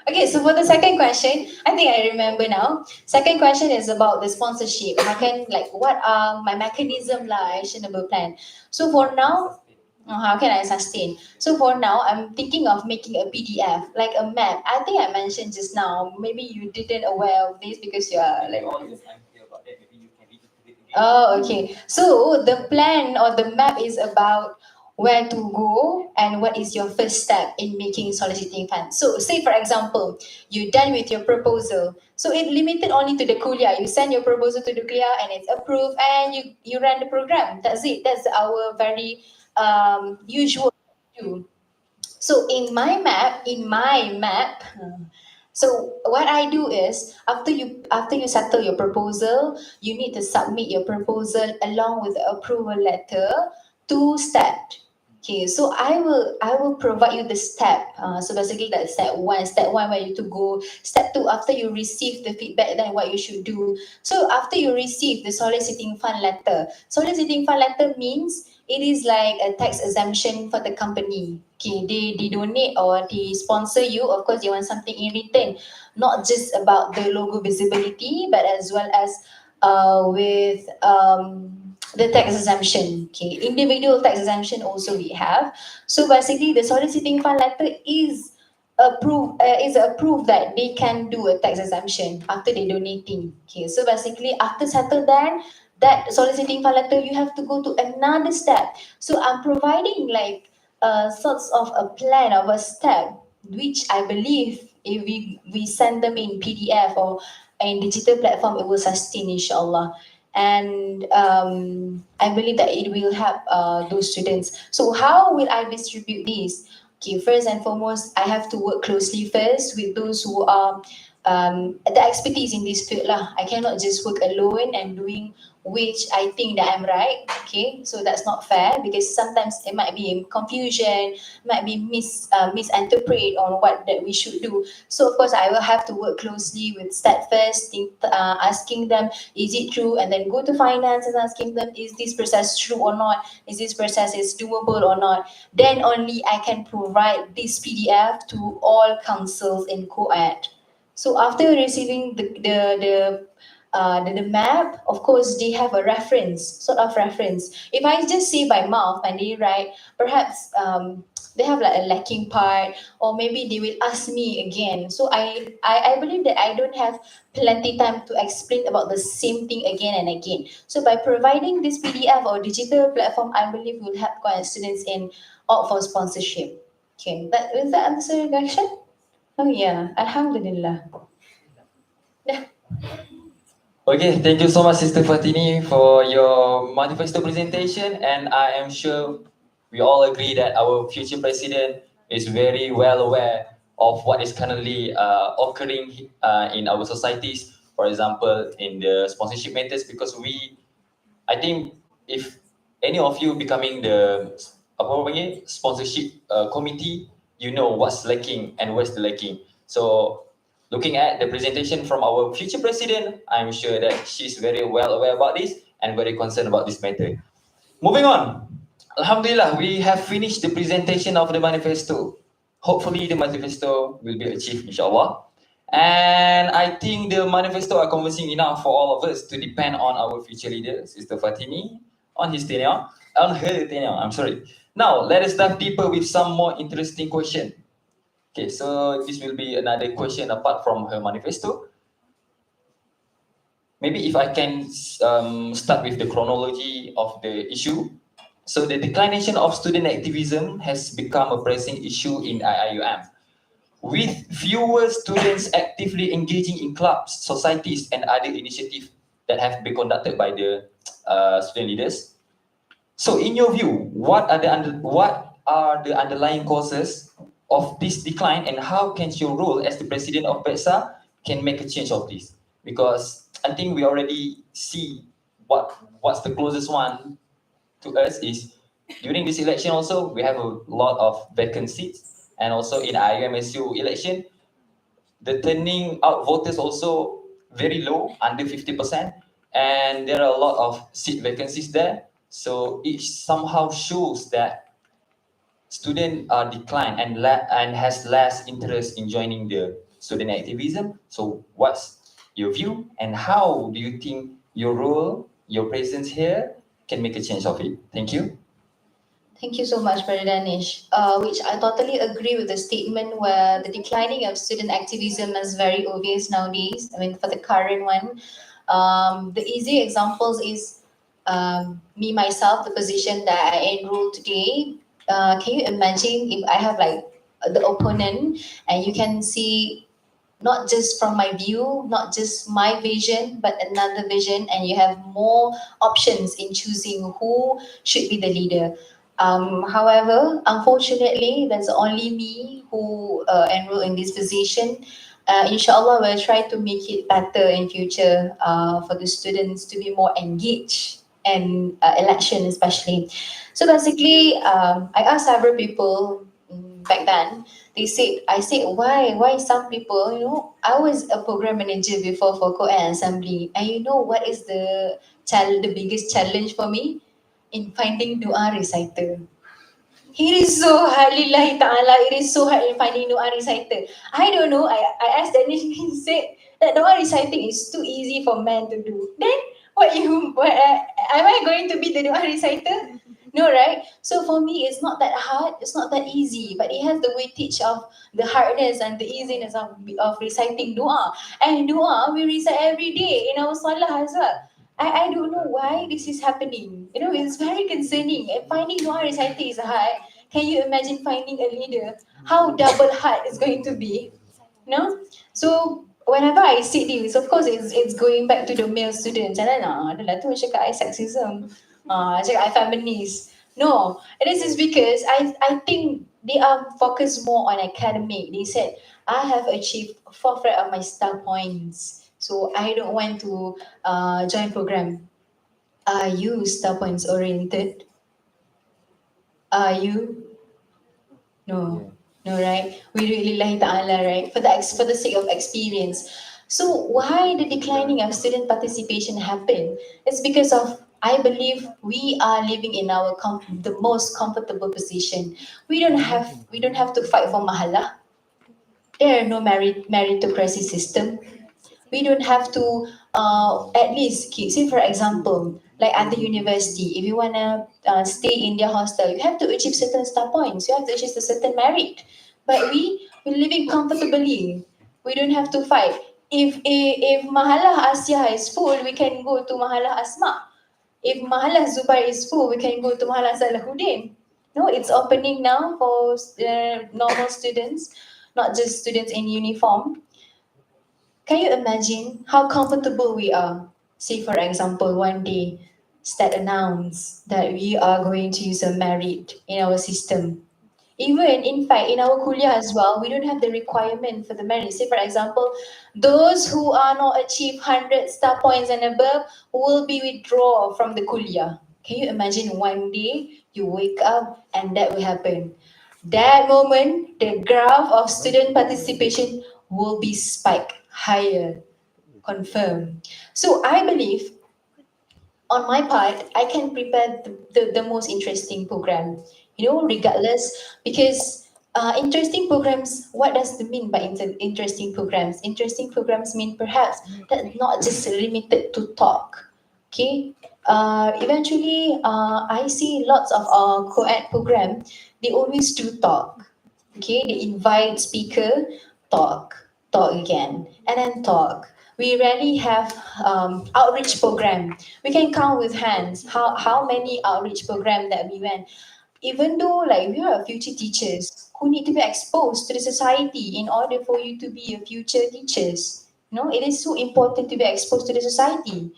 okay. So for the second question, I think I remember now. Second question is about the sponsorship. How can what are my mechanism lah, actionable plan? So for now, how can I sustain? So for now, I'm thinking of making a PDF, like a map. I think I mentioned just now. Maybe you didn't aware of this because you are like. Oh, okay. So the plan or the map is about where to go and what is your first step in making soliciting funds. So say for example, you're done with your proposal. So it limited only to the kuliah. You send your proposal to the kuliah and it's approved and you run the program. That's it. That's our very usual do. So in my map, so what I do is after you settle your proposal, you need to submit your proposal along with the approval letter to STEP. Okay, so I will provide you the step. So basically that's step one. Step one where you to go. Step two, after you receive the feedback, then what you should do. So after you receive the soliciting fund letter, soliciting fund letter means it is like a tax exemption for the company. Okay, they donate or they sponsor you. Of course, they want something in return, not just about the logo visibility, but as well as with the tax exemption. Okay, individual tax exemption also we have. So basically, the soliciting fund letter is a proof that they can do a tax exemption after they donating. Okay, so basically after settle that soliciting fund letter, you have to go to another step. So I'm providing like sorts of a plan of a step, which I believe if we send them in PDF or in digital platform, it will sustain inshallah. And I believe that it will help those students. So how will I distribute this? Okay, first and foremost, I have to work closely first with those who are the expertise in this field lah. I cannot just work alone and doing which I think that I'm right. Okay, so that's not fair because sometimes it might be confusion, might be misinterpret on what that we should do. So of course I will have to work closely with staff first, asking them is it true, and then go to finance and asking them is this process true or not, is this process is doable or not. Then only I can provide this PDF to all councils in co-ed. So after receiving the map, of course, they have a reference, sort of reference. If I just say by mouth and they write, perhaps they have like a lacking part, or maybe they will ask me again. So I believe that I don't have plenty time to explain about the same thing again and again. So by providing this PDF or digital platform, I believe will help students in opt for sponsorship. Okay, will that answer your question? Oh yeah, Alhamdulillah. Yeah. Okay, thank you so much, Sister Fatini, for your manifesto presentation. And I am sure we all agree that our future president is very well aware of what is currently occurring in our societies. For example, in the sponsorship matters, because I think if any of you becoming the apa orang panggil sponsorship committee, you know what's lacking and where's the lacking. So looking at the presentation from our future president, I'm sure that she's very well aware about this and very concerned about this matter. Moving on. Alhamdulillah, we have finished the presentation of the manifesto. Hopefully, the manifesto will be achieved, inshallah. And I think the manifesto are convincing enough for all of us to depend on our future leader, Sister Fatini, on her tenure. I'm sorry. Now, let us dive deeper with some more interesting question. Okay, so this will be another question apart from her manifesto. Maybe if I can start with the chronology of the issue. So the declination of student activism has become a pressing issue in IIUM, with fewer students actively engaging in clubs, societies, and other initiatives that have been conducted by the student leaders. So, in your view, what are the underlying causes of this decline, and how can your role as the president of Bedsa can make a change of this? Because I think we already see what's the closest one to us is during this election. Also, we have a lot of vacant seats, and also in IUMSU election, the turning out voters also very low, under 50%, and there are a lot of seat vacancies there. So it somehow shows that students are declined and and has less interest in joining the student activism. So what's your view, and how do you think your role, your presence here can make a change of it? Thank you. Thank you so much, Brother Danish. Which I totally agree with the statement where the declining of student activism is very obvious nowadays. I mean, for the current one, the easy examples is me myself, the position that I enrolled today. Can you imagine if I have like the opponent, and you can see not just from my view, not just my vision, but another vision, and you have more options in choosing who should be the leader. However, unfortunately, there's only me who enroll in this position. Inshallah, we'll try to make it better in future for the students to be more engaged and election especially. So basically, I asked several people back then. They said, I said, why some people, I was a program manager before for co-ed assembly, and you know what is the biggest challenge for me in finding dua reciter. It is so hard, lillahi ta'ala. It is so hard in finding dua reciter. I don't know. I asked Danish, he said that dua reciting is too easy for men to do. Then, am I going to be the dua reciter? No, right? So for me, it's not that hard. It's not that easy. But it has the weightage of the hardness and the easiness of reciting dua. And dua, we recite every day in our salah as well. I don't know why this is happening. It's very concerning. And finding dua reciting is hard. Can you imagine finding a leader? How double hard it's going to be? No? So whenever I see this, of course it's going back to the male students. And then adalah tu cakap I sexism. Cakap I feminist. No, this is because I think they are focused more on academic. They said, I have achieved 4 of my star points. So I don't want to join program. Are you star points oriented? Are you? No, no, right? We really like ta'ala, right? For the sake of experience. So why the declining of student participation happen? It's because of I believe we are living in our the most comfortable position. We don't have to fight for mahala. There are no meritocracy system. We don't have to at least keep, say for example, like at the university, if you want to stay in their hostel, you have to achieve certain star points, you have to achieve a certain merit. But we're living comfortably. We don't have to fight. If Mahalah Asia is full, we can go to Mahalah Asma. If Mahalah Zubair is full, we can go to Mahalah Salahuddin. No, it's opening now for normal students, not just students in uniform. Can you imagine how comfortable we are? Say for example, one day STAT announce that we are going to use a merit in our system. Even in fact in our kuliah as well, we don't have the requirement for the merit. Say for example, those who are not achieve 100 star points and above will be withdrawn from the kuliah. Can you imagine one day you wake up and that will happen? That moment, the graph of student participation will be spiked higher, confirm. So I believe on my part, I can prepare the most interesting program, regardless, because interesting programs, what does it mean by interesting programs? Interesting programs mean perhaps that not just limited to talk, okay? Eventually, I see lots of our co-ed program, they always do talk, okay? They invite speaker, talk, talk again, and then talk. We rarely have outreach program. We can count with hands how many outreach program that we went. Even though like we are future teachers who need to be exposed to the society in order for you to be a future teachers. It is so important to be exposed to the society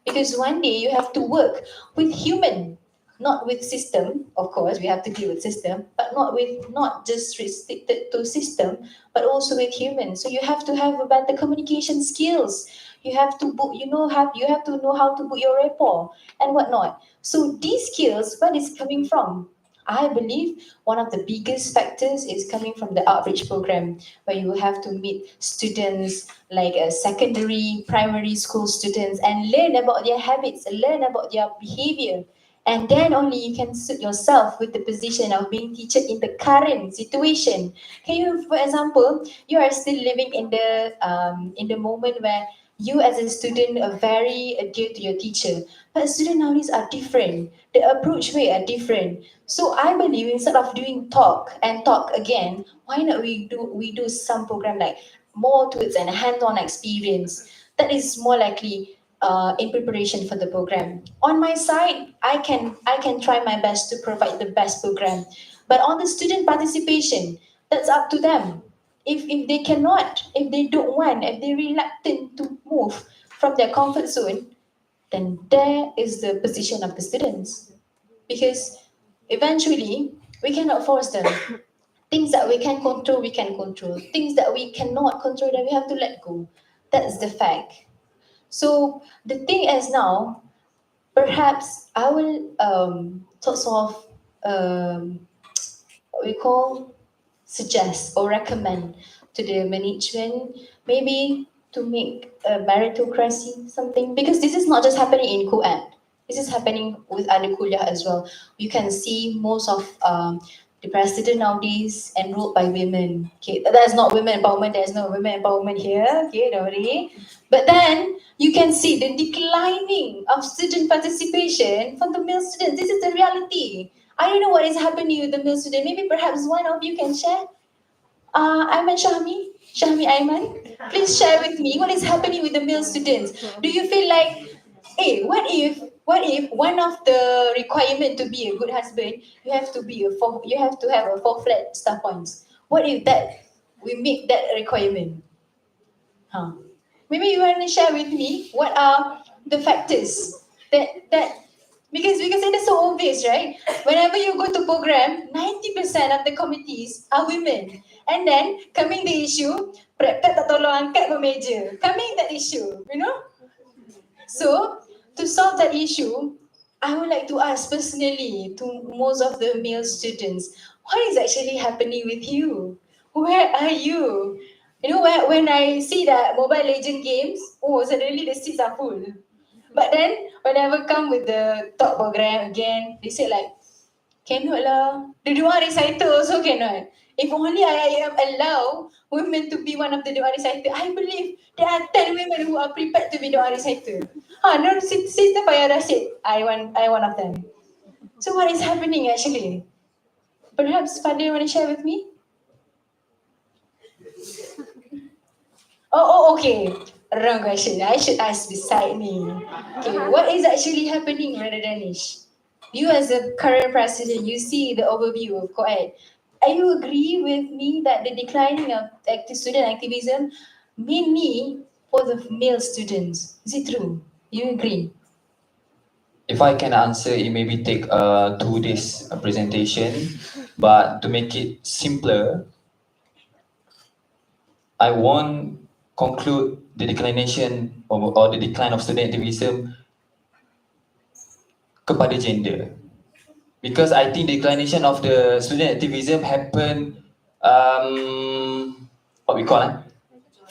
because one day you have to work with human, not with system. Of course we have to deal with system, but not just restricted to system, but also with humans. So you have to have a better communication skills. You have to book, you have to know how to book your rapport and whatnot. So these skills, where is coming from? I believe one of the biggest factors is coming from the outreach program, where you have to meet students like secondary, primary school students and learn about their habits, learn about their behavior. And then only you can suit yourself with the position of being teacher in the current situation. Can you, for example, you are still living in the moment where you as a student are very adhere to your teacher, but students nowadays are different. The approach way are different. So I believe instead of doing talk and talk again, why not we do some program like more towards an hands-on experience that is more likely in preparation for the program. On my side, I can try my best to provide the best program, but on the student participation, that's up to them. If they cannot, if they don't want, if they're reluctant to move from their comfort zone, then there is the position of the students, because eventually we cannot force them. Things that we can control, we can control. Things that we cannot control, then we have to let go. That's the fact. So the thing is now, perhaps I will sort of what we call suggest or recommend to the management, maybe to make a meritocracy something, because this is not just happening in co-ed, this is happening with other kuliah as well. You can see most of the president nowadays enrolled by women. Okay, that's not women empowerment, there's no women empowerment here, okay, don't worry. But then you can see the declining of student participation from the male students. This is the reality. I don't know what is happening with the male student. Maybe perhaps one of you can share. Ayman Shahmi Ayman, please share with me what is happening with the male students. Do you feel like, hey, what if one of the requirement to be a good husband, you have to have a four flat star points. What if that we make that requirement? Huh? Maybe you want to share with me what are the factors that because it is so obvious, right? Whenever you go to program, 90% of the committees are women. And then coming the issue, prepare tak tolong angkat pun meja. Coming that issue, you know? So to solve that issue, I would like to ask personally to most of the male students, what is actually happening with you? Where are you? When I see that Mobile Legend games, oh, suddenly the seats are full. But then whenever come with the talk program again, they say like, cannot lah. The doa reciter also cannot. If only I am allow women to be one of the doa reciter, I believe there are 10 women who are prepared to be doa reciter. No, Sister Payara said, I one of them. So what is happening actually? Perhaps Fadil want to share with me? Okay. Wrong question. I should ask beside me. Okay, what is actually happening, Brother Danish? You as a current president, you see the overview of co-ed. Are you agree with me that the declining of student activism mainly for the male students? Is it true? You agree? If I can answer, it maybe take 2 days presentation, but to make it simpler, I won't conclude the declination or the decline of student activism kepada gender. Because I think the declination of the student activism happen what we call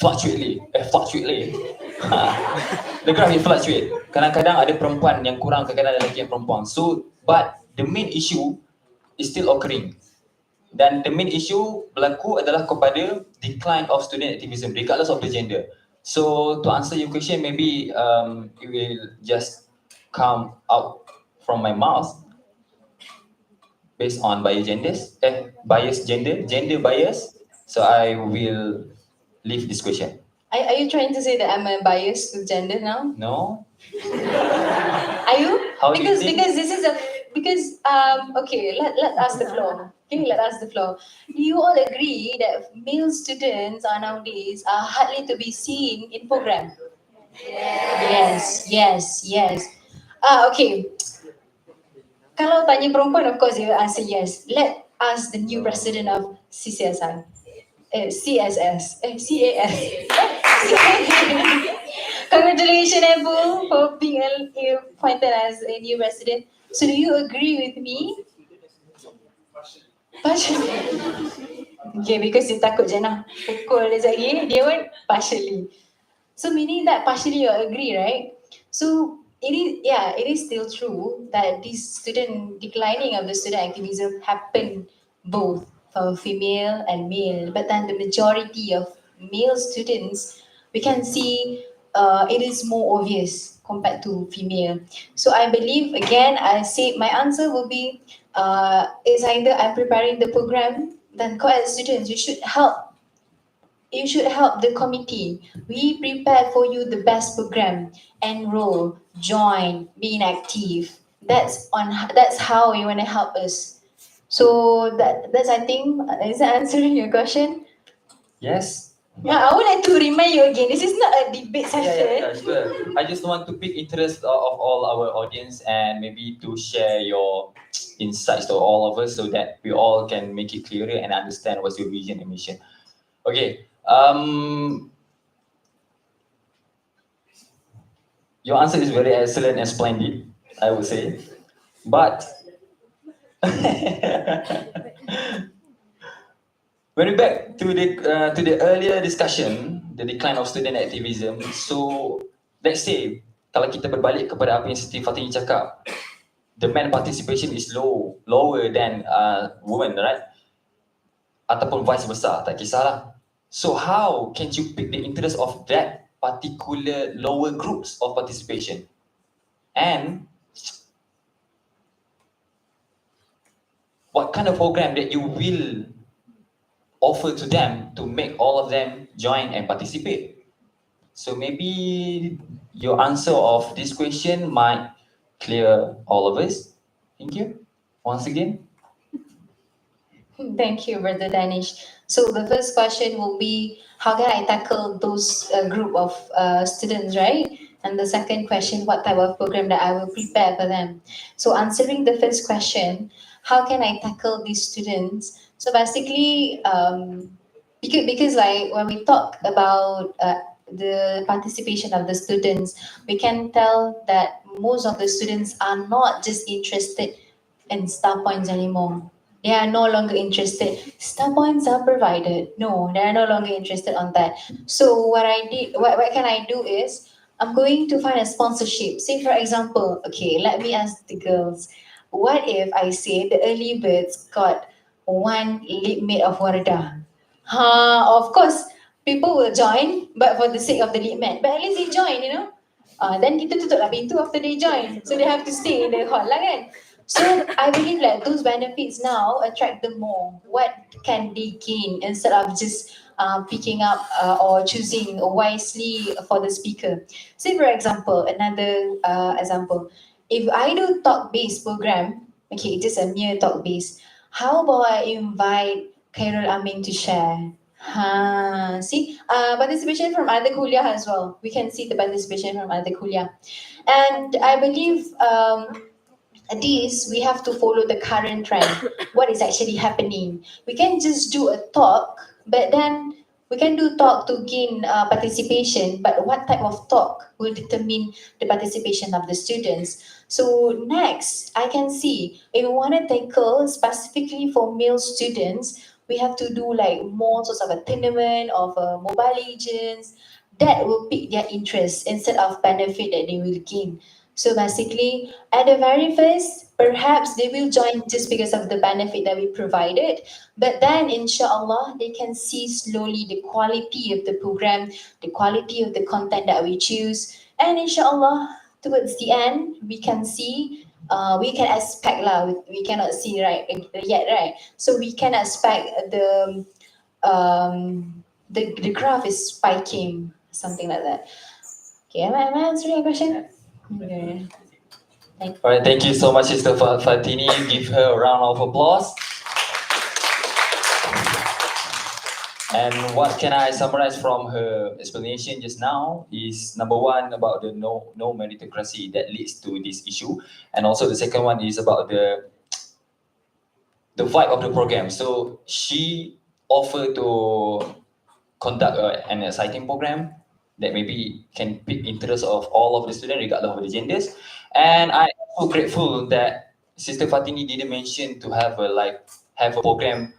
fluctuately. The graph will fluctuate. Kadang-kadang ada perempuan yang kurang, kadang-kadang ada lelaki yang perempuan. So, but the main issue is still occurring. Dan the main issue berlaku adalah kepada decline of student activism regardless of the gender. So to answer your question, maybe it will just come out from my mouth based on gender bias. So I will leave this question. Are you trying to say that I'm a bias with gender now? No? Are you? How do you because think? because this is a because okay, let ask the floor. Okay, let ask the floor. Do you all agree that male students are nowadays are hardly to be seen in program? Yes. Okay. Kalau tanya perempuan, of course you will answer yes. Let ask the new president of CCSI. CSS. CAS. Congratulations, Ebu, for being appointed as a new president. So do you agree with me? Partially. Okay, because you takut je nak pukul dia lagi, dia pun partially. So meaning that partially you agree, right? So it is still true that this student declining of the student activism happened both for female and male, but then the majority of male students we can see it is more obvious compared to female. So I believe again I say my answer will be is either I'm preparing the program, then co-ed students you should help the committee. We prepare for you the best program. Enroll, join, being active. That's how you want to help us. So that's I think is that answering your question? Yes? Yeah, I would like to remind you again. This is not a debate session. Yeah, sure. I just want to pick interest of all our audience and maybe to share your insights to all of us so that we all can make it clearer and understand what's your vision and mission. Okay. Your answer is very excellent and splendid, I would say. But when we back to the earlier discussion, the decline of student activism. So let's say kalau kita berbalik kepada apa yang Siti Fatini cakap, the man participation is lower than women, right? Ataupun vice versa, tak kisahlah. So how can you pick the interest of that particular lower groups of participation? And what kind of program that you will offer to them to make all of them join and participate? So maybe your answer of this question might clear all of us. Thank you once again. Thank you, Brother Danish. So the first question will be, how can I tackle those group of students, right? And the second question, what type of program that I will prepare for them? So answering the first question, how can I tackle these students? So basically, because like when we talk about the participation of the students, we can tell that most of the students are not just interested in star points anymore. They are no longer interested. Star points are provided. No, they are no longer interested on that. So what can I do is I'm going to find a sponsorship. Say for example, okay, let me ask the girls, what if I say the early birds got one lip made of Wardah? Of course, people will join, but for the sake of the lead man. But at least they join, you know. Then kita tutup lah pintu after they join. So they have to stay in the hall lah kan. So I believe like those benefits now attract them more. What can they gain instead of just picking up or choosing wisely for the speaker? Say for example, another example. If I do talk-based program, okay, just a mere talk-based, how about I invite Khairul Amin to share? See, participation from other kuliah as well. We can see the participation from other kuliah. And I believe these we have to follow the current trend. What is actually happening? We can just do a talk, but then we can do talk to gain participation. But what type of talk will determine the participation of the students? So next, I can see if we want to tackle specifically for male students, we have to do like more sorts of a tournament of mobile legends that will pique their interest instead of benefit that they will gain. So basically, at the very first, perhaps they will join just because of the benefit that we provided. But then, inshallah, they can see slowly the quality of the program, the quality of the content that we choose. And inshallah, towards the end, we can see, we can expect lah. We cannot see right yet, right? So we can expect the graph is spiking, something like that. Okay, am I answering your question? Okay. All right, thank you so much, Sister Fatini. Give her a round of applause. And what can I summarize from her explanation just now is number one about the no meritocracy that leads to this issue, and also the second one is about the vibe of the program. So she offered to conduct an exciting program that maybe can pique interest of all of the students regardless of the genders. And I'm so grateful that Sister Fatini didn't mention to have a program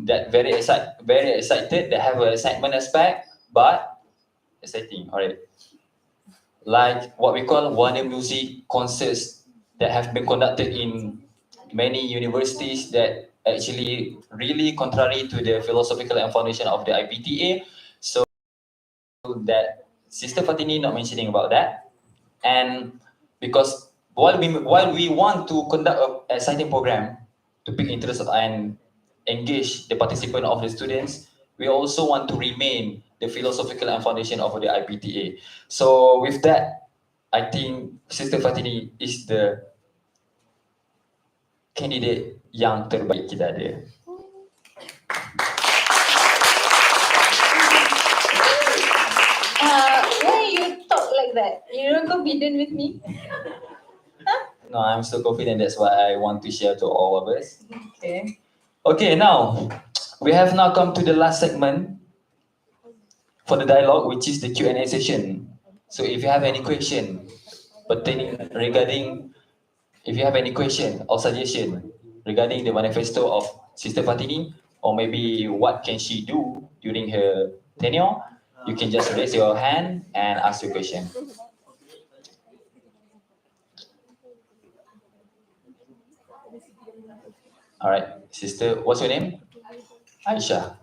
that very excited, that have an excitement aspect, but exciting. All right, like what we call wonder music concerts that have been conducted in many universities that actually really contrary to the philosophical and foundation of the IPTA. So that Sister Fatini not mentioning about that, and because while we want to conduct a exciting program to pick interest and engage the participant of the students, we also want to remain the philosophical and foundation of the IPTA. So with that, I think Sister Fatini is the candidate yang terbaik kita ada. Why you talk like that? You don't confident with me? No, I'm so confident. That's why I want to share to all of us. Okay. Okay, now we have now come to the last segment for the dialogue, which is the Q&A session. So if you have any question pertaining regarding, if you have any question or suggestion regarding the manifesto of Sister Fatini, or maybe what can she do during her tenure, you can just raise your hand and ask your question. All right, sister, what's your name? Aisha.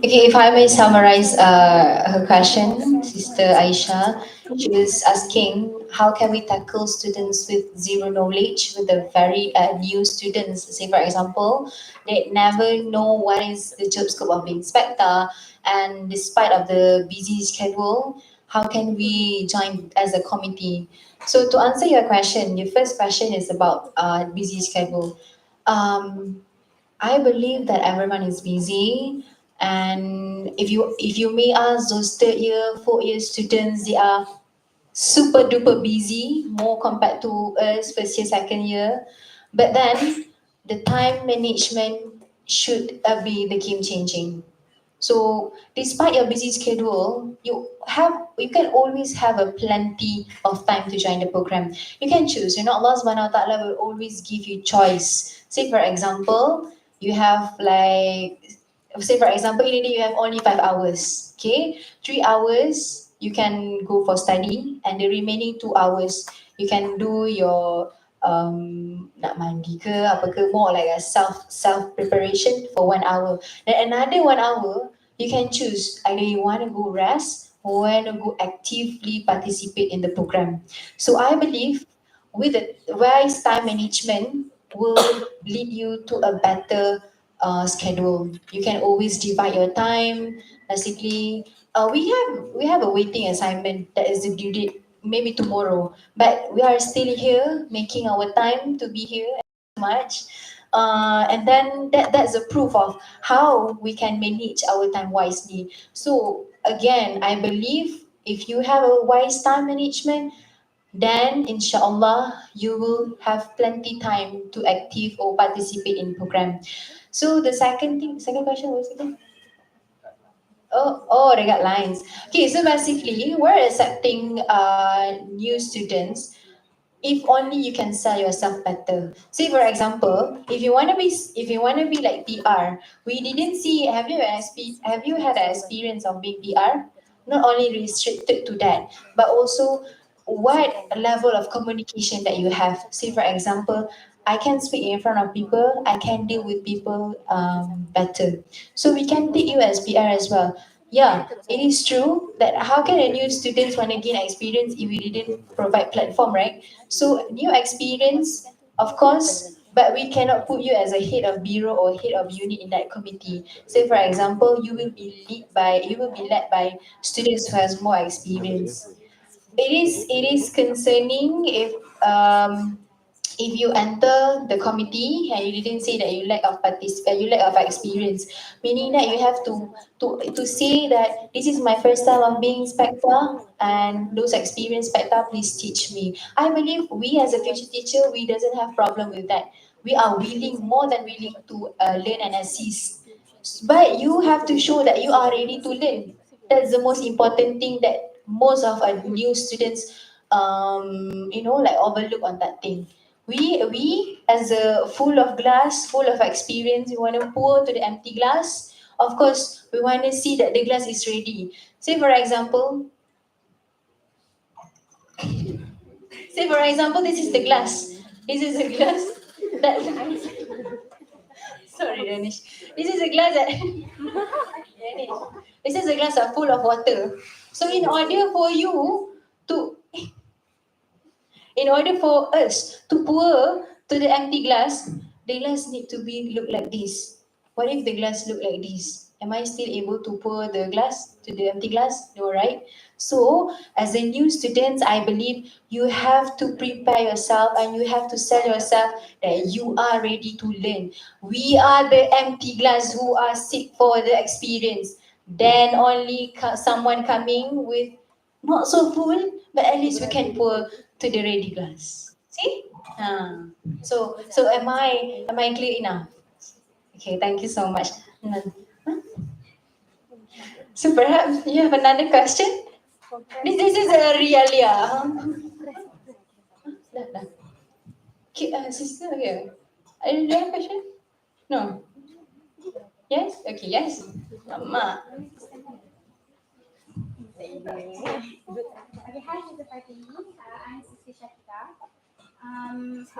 Okay, if I may summarize her question, Sister Aisha, she was asking how can we tackle students with zero knowledge, with the very new students. Say, for example, they never know what is the job scope of the inspector, and despite of the busy schedule, how can we join as a committee? So to answer your question, your first question is about busy schedule. Um, I believe that everyone is busy, and if you may ask those third year, fourth year students, they are super duper busy, more compared to us first year, second year. But then the time management should be the game changing. So despite your busy schedule, you can always have a plenty of time to join the program. You can choose. You know, Allah Subhanahu wa Taala will always give you choice. Say for example, you have like say for example in a day you have only 5 hours. Okay, 3 hours you can go for study, and the remaining 2 hours you can do your nak mandi ke apa ke, more like a self preparation for 1 hour. Then another 1 hour, you can choose either you want to go rest or want to go actively participate in the program. So I believe with the wise time management will lead you to a better schedule. You can always divide your time. Basically, we have a waiting assignment that is due date maybe tomorrow, but we are still here making our time to be here much. And then that's a proof of how we can manage our time wisely. So again, I believe if you have a wise time management, then inshallah you will have plenty time to active or participate in program. So the second question was again. Oh, the guidelines. Okay, so basically, we're accepting new students if only you can sell yourself better. Say for example, if you wanna be like PR, we didn't see. Have you had an experience of being PR? Not only restricted to that, but also what level of communication that you have. Say for example, I can speak in front of people. I can deal with people better. So we can take you as PR as well. Yeah, it is true that how can a new students want to gain experience if we didn't provide platform, right? So new experience, of course, but we cannot put you as a head of bureau or head of unit in that committee. Say for example, you will be led by students who has more experience. It is concerning if you enter the committee and you didn't say that you lack of experience, meaning that you have to say that this is my first time of being inspector, and those experienced inspector please teach me. I believe we as a future teacher, we doesn't have problem with that. We are willing, more than willing to learn and assist, but you have to show that you are ready to learn. That's the most important thing that most of our new students like overlook on that thing. We as a full of glass, full of experience, we want to pour to the empty glass. Of course, we want to see that the glass is ready. Say for example, this is the glass. This is a glass that sorry, Danish. This is a glass that Danish. This is a glass that full of water. So to in order for us to pour to the empty glass, the glass need to be look like this. What if the glass look like this? Am I still able to pour the glass to the empty glass? No, right? So, as a new student, I believe you have to prepare yourself and you have to sell yourself that you are ready to learn. We are the empty glass who are seek for the experience. Then only someone coming with not so full, but at least we can pour to the ready glass. See? So am I clear enough? Okay, thank you so much. Huh? So perhaps you have another question? This is a realia. Dah, dah. Okay, sister here. Do you have a question? No. Yes? Okay, yes. Mama. Okay, hi, Mr. Fatini. I'm Sister Shakita. I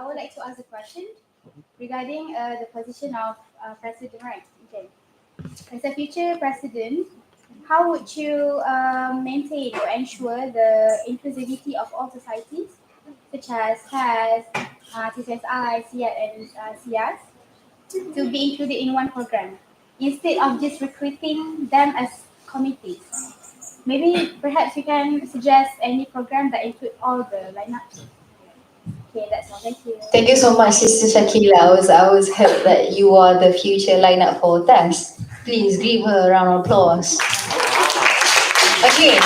would like to ask a question regarding the position of president, right? Okay. As a future president, how would you maintain or ensure the inclusivity of all societies, such as CAS, TCSI, CIAT, and CIAS, to be included in one program, instead of just recruiting them as committees? Maybe perhaps you can suggest any program that include all the lineups. Okay, that's all. Thank you. Thank you so much, Sister Shakila. I was heard that you are the future lineup for test. Please give her a round of applause. Okay.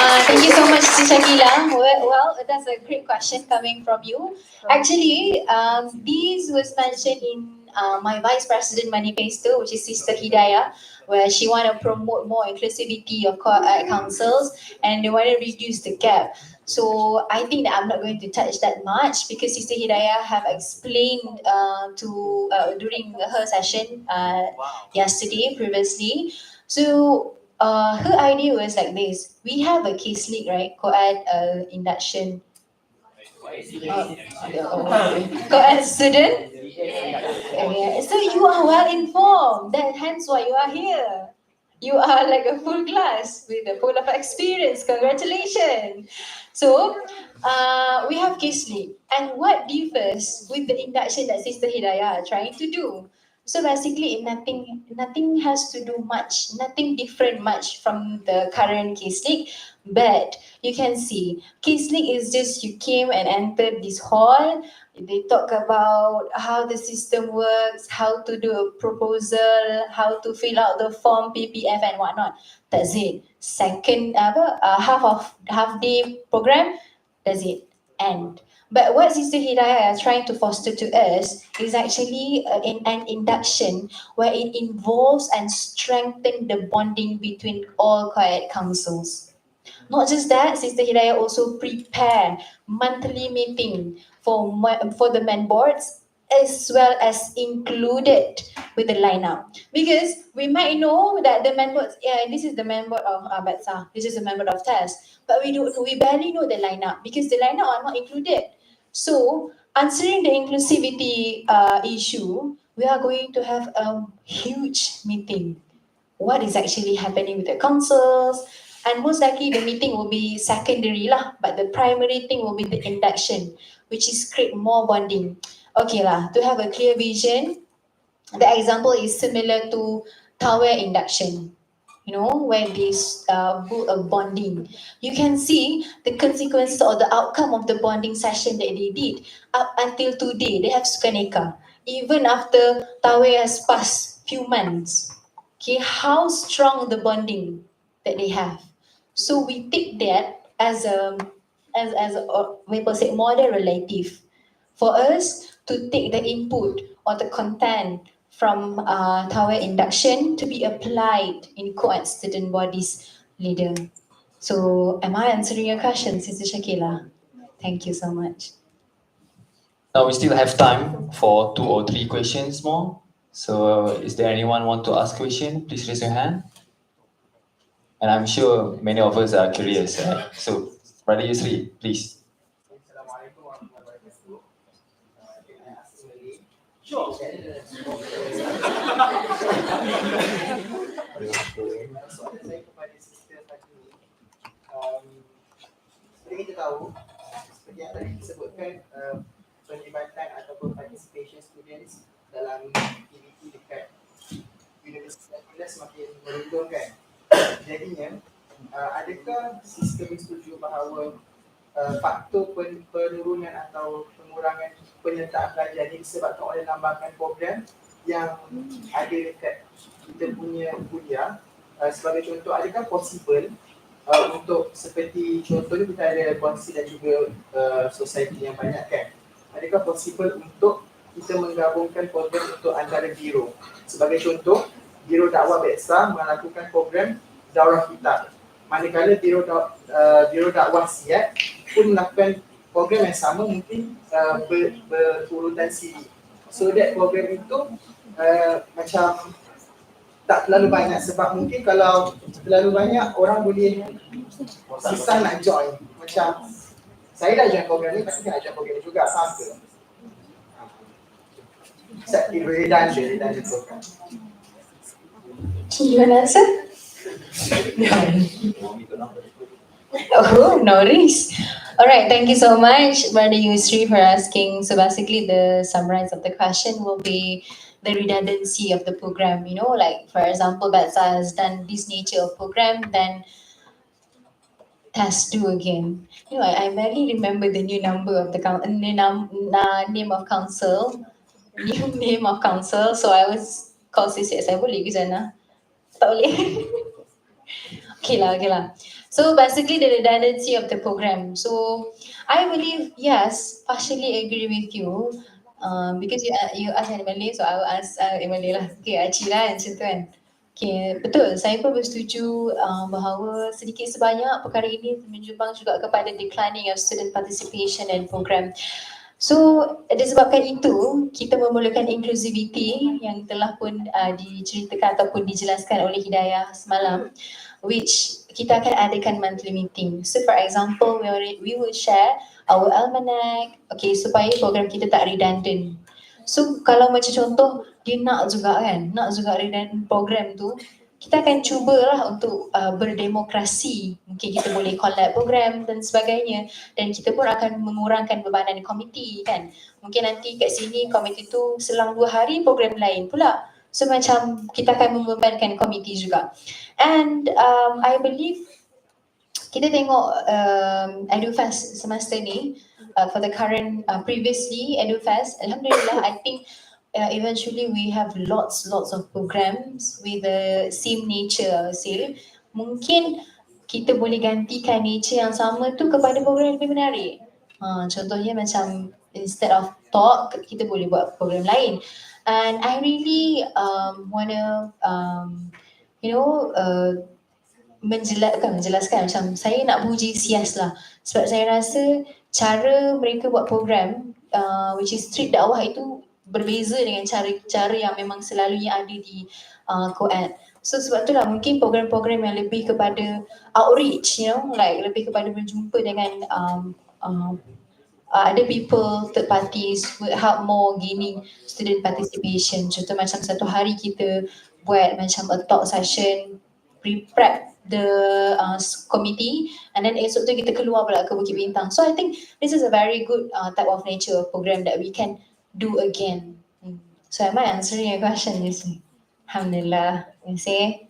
Thank you so much, Siti Shakila. Well, that's a great question coming from you. Actually, this was mentioned in my Vice President manifesto, which is Sister Hidayah, where she want to promote more inclusivity of councils and they want to reduce the gap. So I think that I'm not going to touch that much because Sister Hidayah have explained to during her session yesterday previously. So her idea was like this. We have a case league, right? Co-ed induction. Co-ed student. So you are well informed. That hence why you are here. You are like a full class with a full of experience. Congratulations. So we have case league. And what differs with the induction that Sister Hidayah are trying to do? So basically, nothing has to do much, nothing different much from the current case league. But you can see, case league is just you came and entered this hall. They talk about how the system works, how to do a proposal, how to fill out the form, PPF and whatnot. That's it. Second, half day program. That's it. End. But what Sister Hidayah is trying to foster to us is actually an induction where it involves and strengthen the bonding between all quiet councils. Not just that, Sister Hidayah also prepare monthly meeting for the men boards as well as included with the lineup. Because we might know that the men boards, yeah, this is the men board of Bedsa, this is the men board of TEST, but we barely know the lineup because the lineup are not included. So answering the inclusivity issue, we are going to have a huge meeting what is actually happening with the councils. And most likely the meeting will be secondary lah, but the primary thing will be the induction, which is create more bonding. Okay lah, to have a clear vision, the example is similar to tower induction. You know, where they build a bonding. You can see the consequences or the outcome of the bonding session that they did. Up until today, they have Sukaneka. Even after Tawe has passed few months, okay, how strong the bonding that they have. So we take that as a people say model relative for us to take the input or the content from Tower induction to be applied in co-ed student bodies leader. So am I answering your question, Sister Shakila? Thank you so much. Now we still have time for 2 or 3 questions more. So is there anyone want to ask question? Please raise your hand. And I'm sure many of us are curious. Right? So Brother Yusri, please. Assalamualaikum warahmatullahi wabarakatuh. Can I ask in Malay? Sure. Soalan saya kepada Sister Fatini. Seperti kita tahu, seperti yang tadi disebutkan, penlibatan ataupun participation students dalam aktiviti dekat universiti kita semakin merundung kan. Jadinya, adakah sistem setuju bahawa faktor penurunan atau pengurangan penyertaan pelajar ini disebabkan oleh lambakan program yang ada dekat kita punya kuliah? Sebagai contoh, adakah possible untuk seperti contohnya kita ada konsil dan juga society yang banyak kan, adakah possible untuk kita menggabungkan program untuk antara biro? Sebagai contoh, Biro Dakwah Bedsa melakukan program Daurah Kitab, manakala Biro Dakwah Siat pun melakukan program yang sama, mungkin berurutan siri. So that program itu macam tak terlalu banyak, sebab mungkin kalau terlalu banyak orang boleh susah nak join. Macam saya dah join program ni, pasti nak join program ni juga, faham ke? Redundant program. You want to answer? Oh, no worries. All right, thank you so much, Brother Yusri, for asking. So basically, the summarize of the question will be the redundancy of the program. You know, like for example, Bedsa has done this nature of program, then task 2 again. You know, I barely remember the new number of the name of council, new name of council. So I was called CCS. Saya boleh ke sana? Tak boleh. Okay lah. So basically the redundancy of the program. So I believe yes, partially agree with you. Because you ask in Malay, so I will ask in Malay lah. Okay, Acik lah macam tu kan. Okay, betul. Saya pun bersetuju bahawa sedikit sebanyak perkara ini menyumbang juga kepada declining of student participation and program. So disebabkan itu kita memerlukan inclusivity yang telah pun diceritakan ataupun dijelaskan oleh Hidayah semalam, which kita akan adakan monthly meeting. So for example, we will share our almanac, okay, supaya program kita tak redundant. So kalau macam contoh dia nak juga kan, nak juga redundant program tu, kita akan cubalah untuk berdemokrasi. Mungkin kita boleh collab program dan sebagainya, dan kita pun akan mengurangkan bebanan komiti kan. Mungkin nanti kat sini komiti tu selang 2 hari program lain pula. So macam kita akan membebankan komiti juga. And I believe kita tengok EduFest semasa ni, for the current previously EduFest, Alhamdulillah, I think eventually we have lots of programs with the same nature, I would say. Mungkin kita boleh gantikan nature yang sama tu kepada program yang lebih menarik. Contohnya macam instead of talk, kita boleh buat program lain. And I really wanna you know menjelaskan macam saya nak puji SIAS lah, sebab saya rasa cara mereka buat program which is street dakwah itu berbeza dengan cara-cara yang memang selalunya ada di Quran. So sebab itulah mungkin program-program yang lebih kepada outreach, like lebih kepada berjumpa dengan other people, third parties would help more gaining student participation. Contoh macam satu hari kita buat macam a talk session, prep the committee, and then esok tu kita keluar pula ke Bukit Bintang. So I think this is a very good type of nature of program that we can do again. So am I answering your question, Yusri? Alhamdulillah. You see?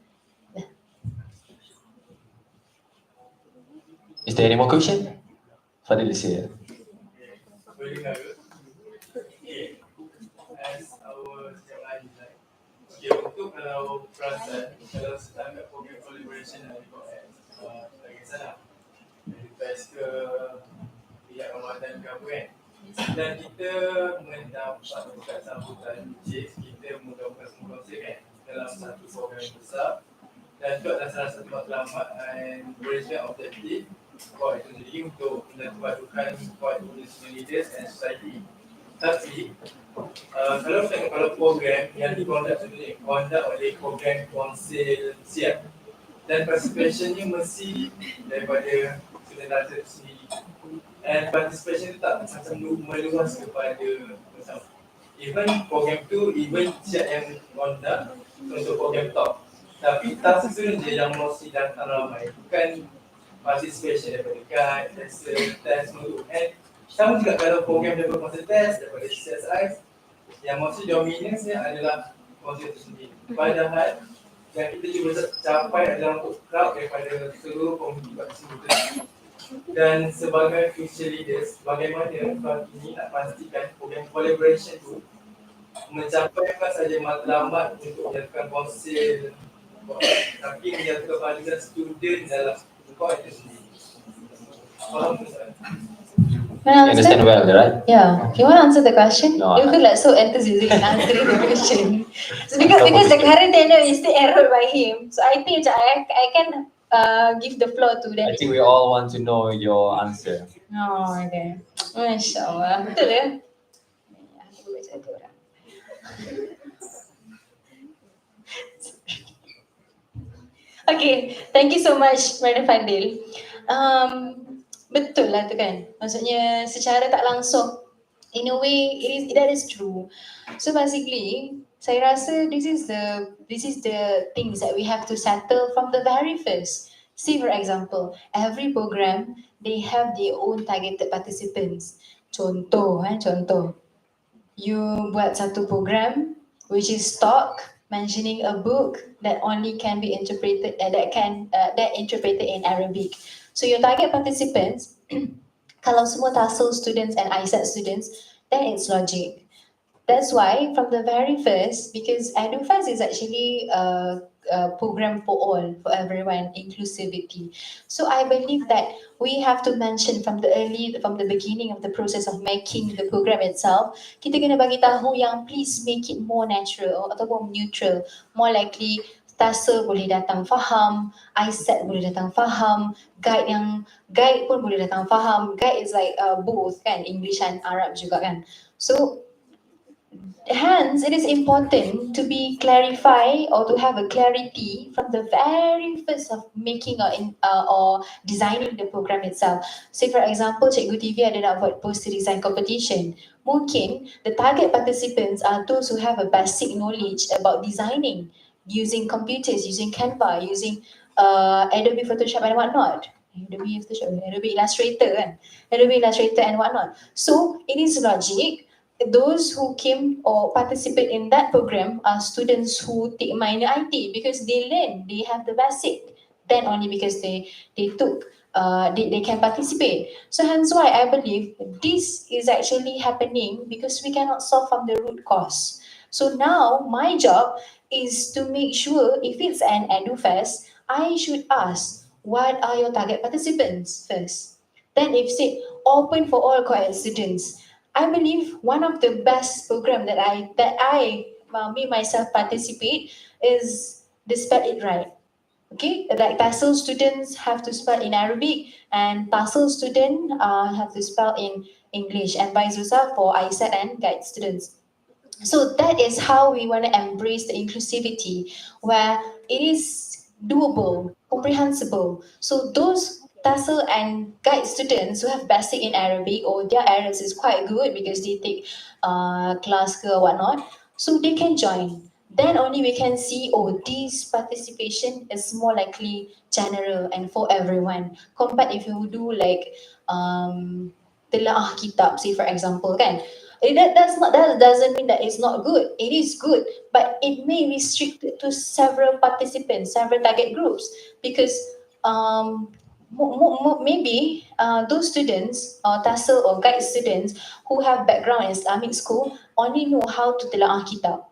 Is there any more question? Fadil is here. Boleh dengar ke? Okay. As our jemaah design. Okay, untuk kalau perasan, kalau setakat program collaboration yang dibuat tak kisahlah. Advice ke pihak Ramadan ke apa kan. Dan kita mendapat dekat sambutan, which is kita menggabungkan semua konsep kan dalam satu program yang besar. Dan itu adalah salah satu matlamat and operational objective buat itu sendiri untuk menentukan buat institutional leaders and society. Tapi kalau program yang dikondak oleh program konsil siap dan participationnya mesti daripada student data itu sendiri, and participation itu tak macam meluas kepada macam even program tu siap yang kondak untuk program top, tapi tak student je yang mesti datang ramai, bukan participation daripada guide, test semua tu. And sama juga kalau program daripada konsil test, daripada CSI, yang mesti dominance-nya adalah konsil itu sendiri. Padahal yang kita cuba capai adalah untuk crowd daripada seluruh komuniti participant. Dan sebagai future leaders, bagaimana kalau ini nak pastikan program collaboration tu mencapai bukan sahaja matlamat untuk menyatukan konsil, tapi menyatukan pandangan student dalam kau itu sendiri. Faham tak? You understand well, right? Yeah. You want to answer the question? No, You feel like so enthusiastic in answering the question. So because the current tenure is still errored by him, so I think I can give the floor to them. I think we all want to know your answer. Oh, okay. Masya Allah. Betul ya? Aku baca tu orang. Okay, thank you so much, Brother Fadil. Betul lah tu kan. Maksudnya secara tak langsung, in a way, that is true. So basically, saya rasa this is the things that we have to settle from the very first. See, for example, every program they have their own targeted participants. Contoh, you buat satu program which is talk mentioning a book that only can be interpreted that interpreted in Arabic. So your target participants, kalau semua TASL students and ISAT students, then it's logic. That's why from the very first, because EduFest is actually program for all, for everyone, inclusivity. So I believe that we have to mention from the beginning of the process of making the program itself, kita kena bagi tahu yang please make it more natural ataupun neutral. More likely TASA boleh datang faham, ISET boleh datang faham, guide pun boleh datang faham. Guide is like both kan, English and Arab juga kan. So hence, it is important to be clarify or to have a clarity from the very first of making or designing the program itself. Say for example, Cikgu TV ada nak buat poster design competition. Mungkin the target participants are those who have a basic knowledge about designing using computers, using Canva, using Adobe Photoshop and whatnot. Adobe Photoshop, Adobe Illustrator kan, Adobe Illustrator and whatnot. So it is logic those who came or participate in that program are students who take minor IT because they learn, they have the basic. Then only because they can participate. So hence why I believe this is actually happening because we cannot solve from the root cause. So now my job is to make sure if it's an EduFest, I should ask what are your target participants first. Then if say open for all co-ed students, I believe one of the best program that I me myself participate is the spell it right. Okay, like TESOL students have to spell in Arabic and TESOL student have to spell in English and vice versa for ISET and guide students. So that is how we want to embrace the inclusivity where it is doable, comprehensible. So those TESOL and guide students who have basic in Arabic or their Arabs is quite good because they take class or whatnot, so they can join. Then only we can see, oh, this participation is more likely general and for everyone. Compared if you do like telaah kitab, say for example, kan, that doesn't mean that it's not good. It is good, but it may restrict it to several participants, several target groups, because maybe those students or TASL or guide students who have background in Islamic school only know how to telaah kitab.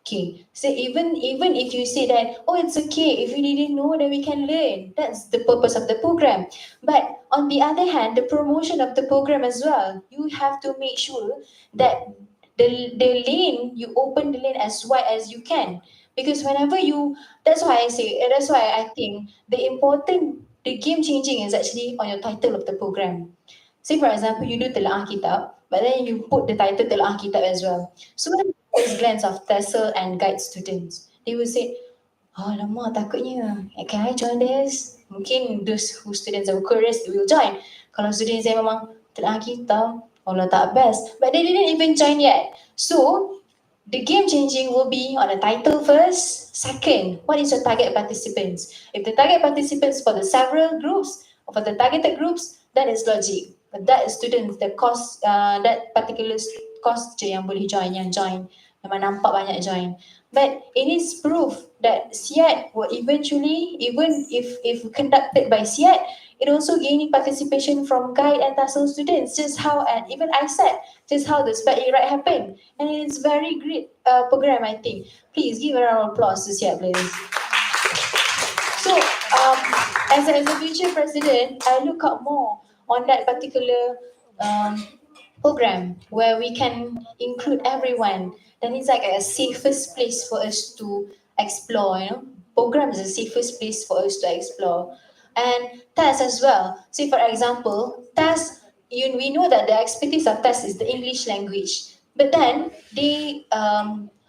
Okay, so even if you say that, oh, it's okay if you didn't know, then we can learn. That's the purpose of the program. But on the other hand, the promotion of the program as well, you have to make sure that the lane you open the lane as wide as you can, because whenever you, that's why I think the game changing is actually on your title of the program. Say for example, you do Telaah Kitab, but then you put the title Telaah Kitab as well. So when first glance of TESOL and guide students, they will say, oh lama takutnya, can I join this? Mungkin those who students are curious will join. Kalau students yang memang Telaah Kitab, Allah tak best, but they didn't even join yet. So the game changing will be on the title first. Second, what is your target participants? If the target participants for the several groups or for the targeted groups, that is logic. But that is students, the cost, that particular cost je yang boleh join, yang join. Memang nampak banyak join. But it is proof that SIAT will eventually, even if conducted by SIAT, it also gaining participation from guide and TESOL students, just how, and even I said, just how the spec ride happened. And it's very great program, I think. Please give a round of applause to SIAT, please. So, as a future president, I look up more on that particular program where we can include everyone. Then it's like a safest place for us to explore. Program is the safest place for us to explore. And TAS as well. Say for example, TAS, we know that the expertise of TAS is the English language. But then they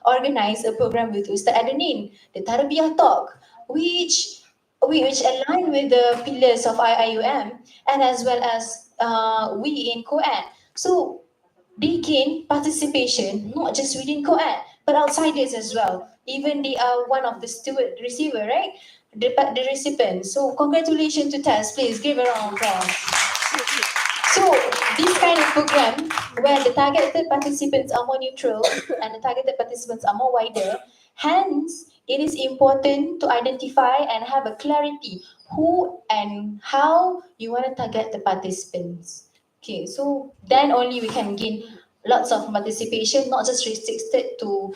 organize a program with Ustaz Adenin, the Tarbiyah Talk, which align with the pillars of IIUM and as well as we in COED. So they gain participation not just within COED but outsiders as well. Even they are one of the steward receiver, right? The recipient. So congratulations to TES. Please give a round of applause. So this kind of program where the targeted participants are more neutral and the targeted participants are more wider, hence it is important to identify and have a clarity who and how you want to target the participants. Okay, so then only we can gain lots of participation, not just restricted to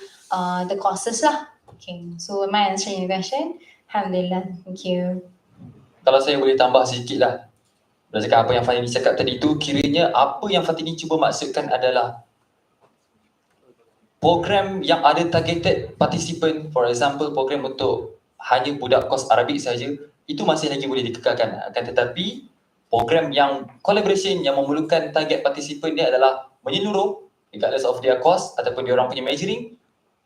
the courses lah. Okay, so am I answering your question? Alhamdulillah, thank you. Kalau saya boleh tambah sedikit lah, berdasarkan apa yang Fatini cakap tadi tu, kiranya apa yang Fatini cuba maksudkan adalah program yang ada targeted participant, for example program untuk hanya budak kos Arabik saja, itu masih lagi boleh dikekalkan. Akan tetapi program yang collaboration yang memerlukan target participant ni adalah menyeluruh regardless of their course ataupun dia orang punya majoring,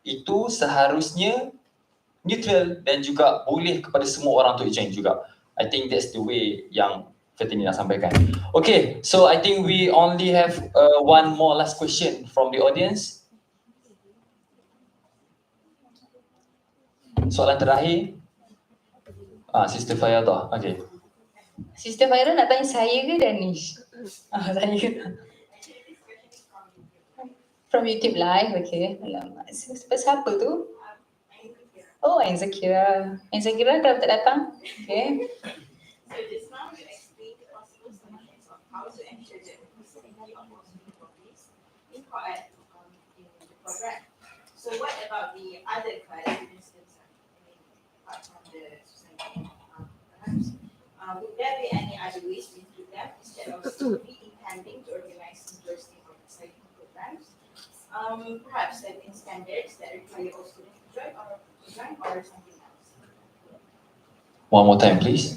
itu seharusnya neutral dan juga boleh kepada semua orang untuk join juga. I think that's the way yang Fatini nak sampaikan. Okay, so I think we only have one more last question from the audience. Soalan terakhir, Sister Fayadah. Okay. Sister Faira nak tanya saya ke Danish? Saya. From YouTube live, okay. Alamak, siapa tu? Oh, Zakira. Zakira kenapa tak datang? Okay. So just now you explained the possible solutions of how to ensure the inclusivity of Muslim bodies in Quran in the program. So what about the other Quran students, apart from the society, perhaps? Would there be any other ways to include them instead of simply intending to organize interesting or exciting programs? Perhaps setting standards that require all students to join or something else. One more time, please.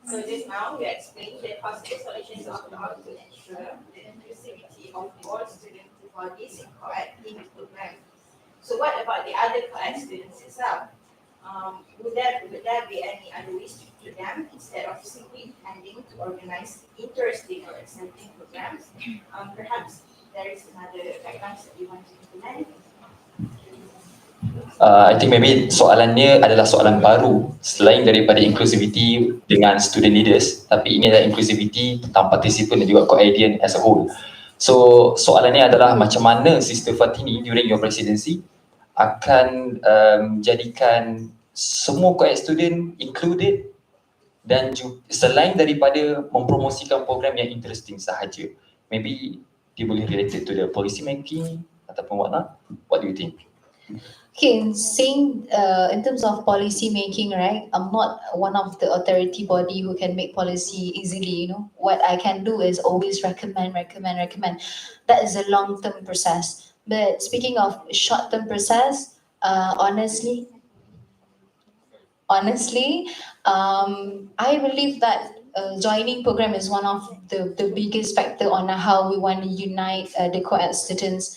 So just now we explained the possible solutions of how to ensure the inclusivity of all student bodies in co-ed program. So what about the other co-ed students itself? Would there be any other ways to include them instead of simply intending to organize interesting or exciting programs? Perhaps there is another guidelines that you want to implement. I think maybe soalannya adalah soalan baru selain daripada inclusivity dengan student leaders, tapi ini adalah inclusivity tentang participant dan juga co-audience as a whole. So soalannya adalah macam mana Sister Fatini during your presidency akan jadikan semua co-ed student included dan juga selain daripada mempromosikan program yang interesting sahaja. Maybe dia boleh related to the policy making ataupun whatnot. What do you think? Okay, saying in terms of policy making, right? I'm not one of the authority body who can make policy easily. What I can do is always recommend. That is a long-term process. But speaking of short-term process, honestly, I believe that joining program is one of the biggest factor on how we want to unite the co-ed students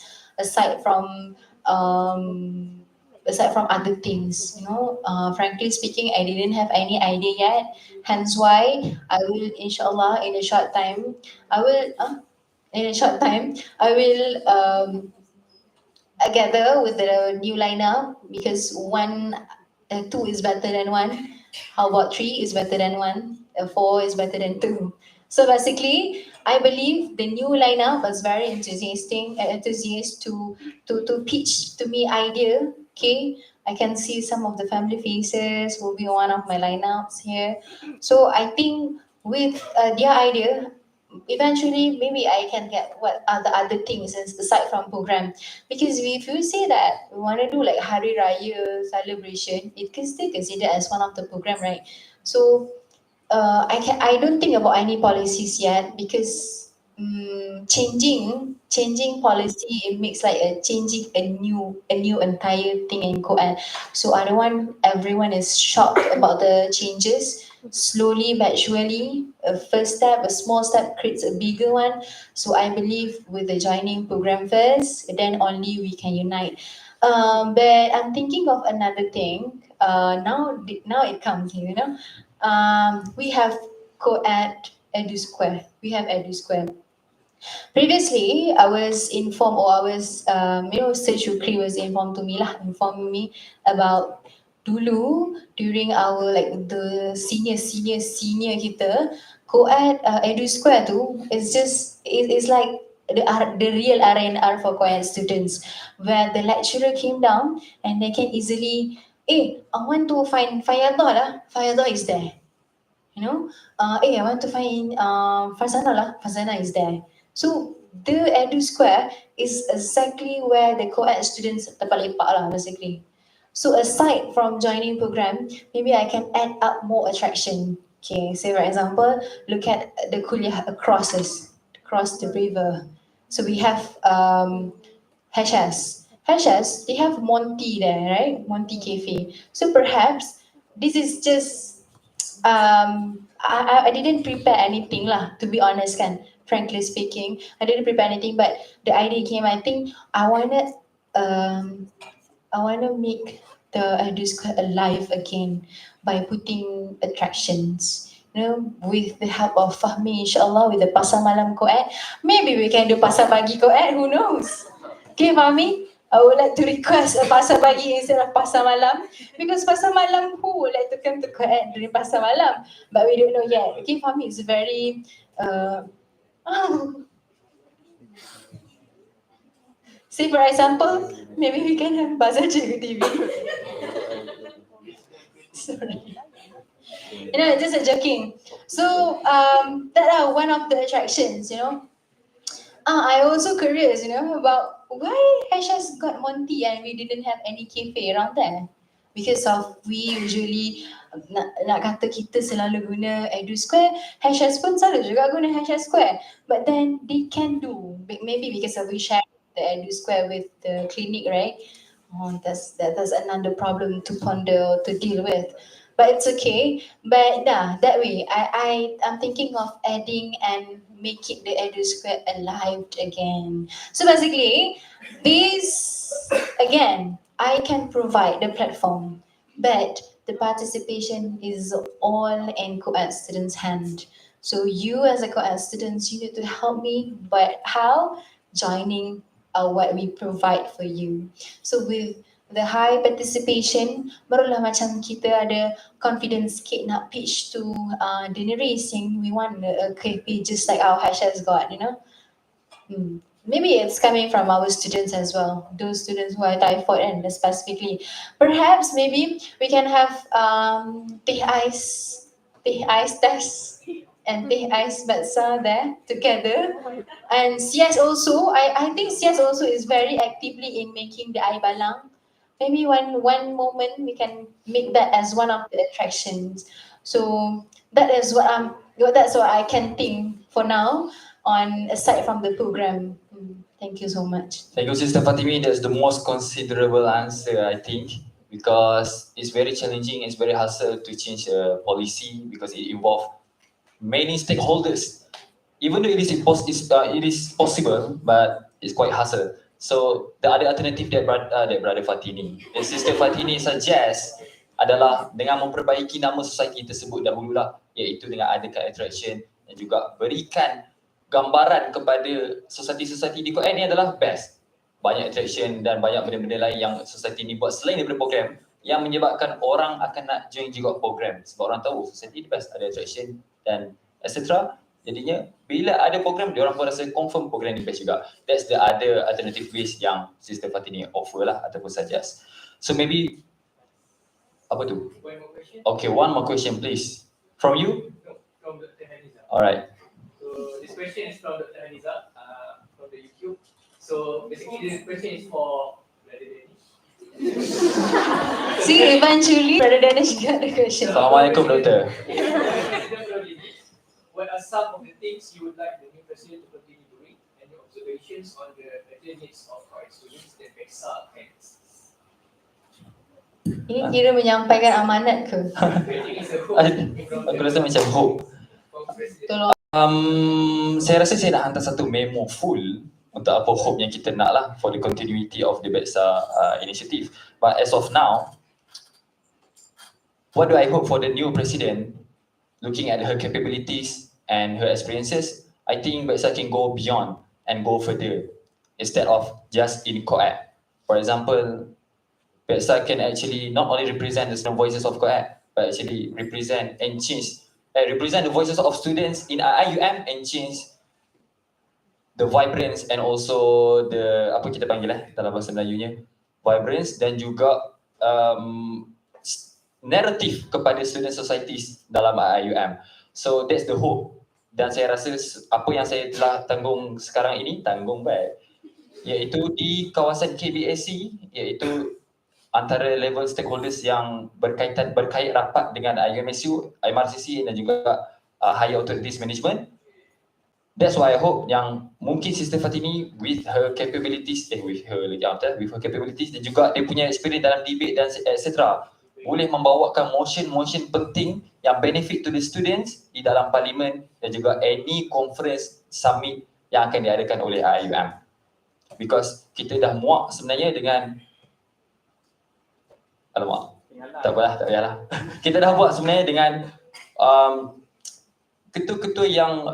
um, aside from other things. Frankly speaking, I didn't have any idea yet. Hence why I will, inshallah, in a short time, I will gather with the new lineup because two is better than one. How about three is better than one? Four is better than two. So basically, I believe the new lineup was very enthusiastic to pitch to me idea. Okay, I can see some of the family faces will be one of my lineups here. So I think with their idea, eventually maybe I can get what are the other things aside from program. Because if you say that we want to do like Hari Raya celebration, it can still considered as one of the program, right? So I don't think about any policies yet because changing policy, it makes like a changing a new entire thing in co-ed. So I don't want everyone is shocked about the changes. Slowly but surely, a small step creates a bigger one. So I believe with the joining program first, then only we can unite. But I'm thinking of another thing. Now it comes, we have co-ed edu square. We have edu square. Previously, I was informed, or I was, Sir Shukri was informed me about dulu during our like the senior kita, co-ed edu square tu is just is like the real R&R for co-ed students, where the lecturer came down and they can easily, I want to find Fayadah lah. Fayadah is there. I want to find Farzana lah. Farzana is there. So the Edu Square is exactly where the co-ed students terpelepak lah basically. So aside from joining program, maybe I can add up more attraction. Okay, say for example, look at the kuliah across the river. So we have HS. HS, they have Monty there, right? Monty Cafe. So perhaps this is just I didn't prepare anything lah, to be honest kan. Frankly speaking, I didn't prepare anything, but the idea came. I think um I wanna make the Edu Square alive again by putting attractions. You know, with the help of Fahmi, inshallah, with the Pasar Malam Koed, maybe we can do Pasar Pagi Koed, who knows? Okay, Fahmi, I would like to request a Pasar Pagi instead of Pasar Malam, because Pasar Malam, who would like to come to Koed during Pasar Malam? But we don't know yet. Okay, Fahmi is very, uh, say for example, maybe we can have Bazar Cikgu TV. Sorry. You know, just a joking. So that are one of the attractions, you know. I also curious, you know, about why HS got Monty and we didn't have any cafe around there. Because of we usually nak kata kita selalu guna Edu Square, HS pun selalu juga guna HS Square. But then they can do, maybe because of we share the Edu Square with the clinic, right? Oh, that's another problem to ponder, to deal with. But it's okay. But nah, that way, I'm thinking of adding and make it the Edu Square alive again. So basically, this again, I can provide the platform, but the participation is all in co-ed students' hand. So you as a co-ed students, you need to help me. But how? Joining what we provide for you. So with the high participation, barulah macam kita ada confidence sikit nak pitch to the racing. We want a KP just like our Hash has got, you know. Maybe it's coming from our students as well, those students who are typhoid and specifically. Perhaps maybe we can have teh ice test and teh ice Bedsa there together. And CS also, I think CS also is very actively in making the air balang. Maybe one moment we can make that as one of the attractions. So that's what I can think for now on aside from the program. Thank you so much. Thank you, Sister Fatimi. That's the most considerable answer, I think, because it's very challenging, it's very hassle to change a policy because it involves many stakeholders. Even though it is possible, but it's quite hassle. So the other alternative that Brother Fatini, that Sister Fatini suggests adalah dengan memperbaiki nama society tersebut dahululah, iaitu dengan adakan attraction dan juga berikan gambaran kepada society-society di KL ni adalah best. Banyak attraction dan banyak benda-benda lain yang society ni buat selain daripada program yang menyebabkan orang akan nak join juga program sebab orang tahu society ni best, ada attraction dan etc. Jadinya bila ada program, dia orang pun rasa confirm program ni best juga. That's the other alternative ways yang Sister Fatini offer lah ataupun suggest. So maybe apa tu? One more question. Okay, one more question please. From you? No, from Dr. Haniza. Alright. So this question is from Dr. Haniza from the YouTube. So basically this question is for Brother Danish. See, eventually, Brother Danish got the question. Assalamualaikum Doktor. What are some of the things you would like the new president to continue doing and your observations on the better needs of our students that Bedsa can assist? Ini kira menyampaikan amanat ke? Aku rasa macam hope. Tolong. Saya rasa saya nak hantar satu memo full untuk apa hope yang kita nak lah for the continuity of the Bedsa initiative. But as of now, what do I hope for the new president? Looking at her capabilities and her experiences, I think Bedsa can go beyond and go further instead of just in co-ed. For example, Bedsa can actually not only represent the voices of co-ed, but actually represent and change, represent the voices of students in IUM and change the vibrance and also the apa kita panggil dalam bahasa Melayunya, vibrance dan juga narrative kepada student societies dalam IUM. So that's the hope dan saya rasa apa yang saya telah tanggung sekarang ini, tanggung baik, iaitu di kawasan KBSC, iaitu antara level stakeholders yang berkait rapat dengan IMSU, IMRCC dan juga Higher Authorities Management. That's why I hope yang mungkin Sister Fatini with her capabilities, with her capabilities dan juga dia punya experience dalam debate dan etc. boleh membawakan motion penting yang benefit to the students di dalam parlimen dan juga any conference summit yang akan diadakan oleh IUM. Because kita dah muak sebenarnya dengan alamak, tak apalah, tak payahlah. Kita dah buat sebenarnya dengan ketua-ketua yang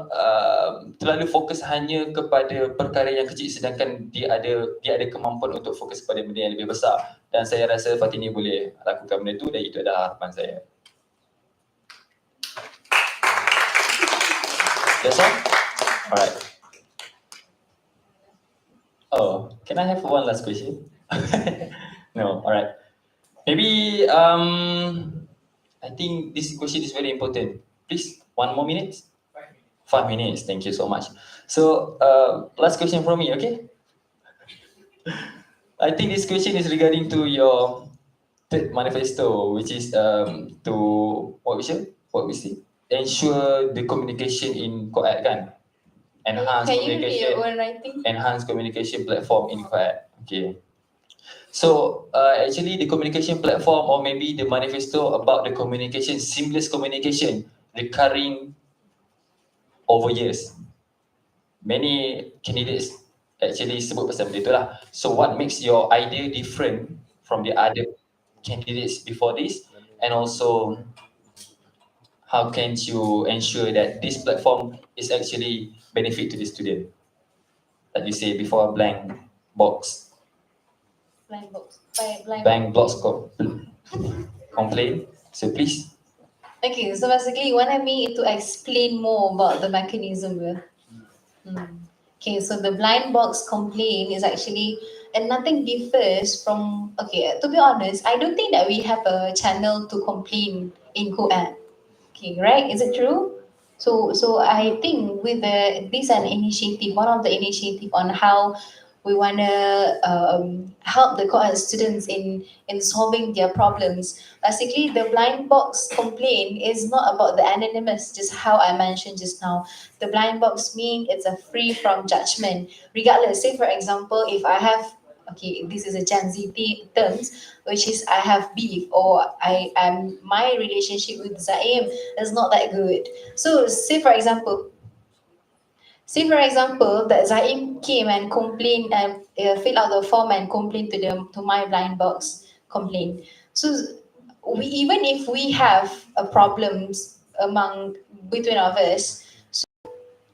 terlalu fokus hanya kepada perkara yang kecil sedangkan dia ada kemampuan untuk fokus pada benda yang lebih besar, dan saya rasa Fatini boleh lakukan benda itu dan itu adalah harapan saya. That's all? Alright. Oh, can I have one last question? No, alright. Maybe I think this question is very important. Please, 1 more minute. 5 minutes. Thank you so much. So, last question from me, okay? I think this question is regarding to your third manifesto, which is to what we say? Ensure the communication in co-ed, kan? Enhance Can you read communication. your own writing? Enhance communication platform in co-ed. Okay. So actually the communication platform or maybe the manifesto about the communication, seamless communication, recurring over years. Many candidates actually sebut pasal benda tu lah. So what makes your idea different from the other candidates before this? And also, how can you ensure that this platform is actually benefit to the student? Like you say before, blank box. Blind box. Blank box complaint. So please. Okay, so basically you wanted me to explain more about the mechanism. Okay, so the blind box complaint is actually, and nothing differs from, okay, to be honest, I don't think that we have a channel to complain in co-ed. Okay, right? Is it true? So I think with this an initiative, one of the initiative on how we wanna help the co-ed students in solving their problems. Basically, the blind box complaint is not about the anonymous, just how I mentioned just now. The blind box mean it's a free from judgment. Regardless, say for example, if I have, okay, this is a Gen Z terms, which is I have beef or I am my relationship with Zaim is not that good. So say for example that Zaim came and complained and fill out the form and complain to my blind box complaint. So we, even if we have a problems among between of us,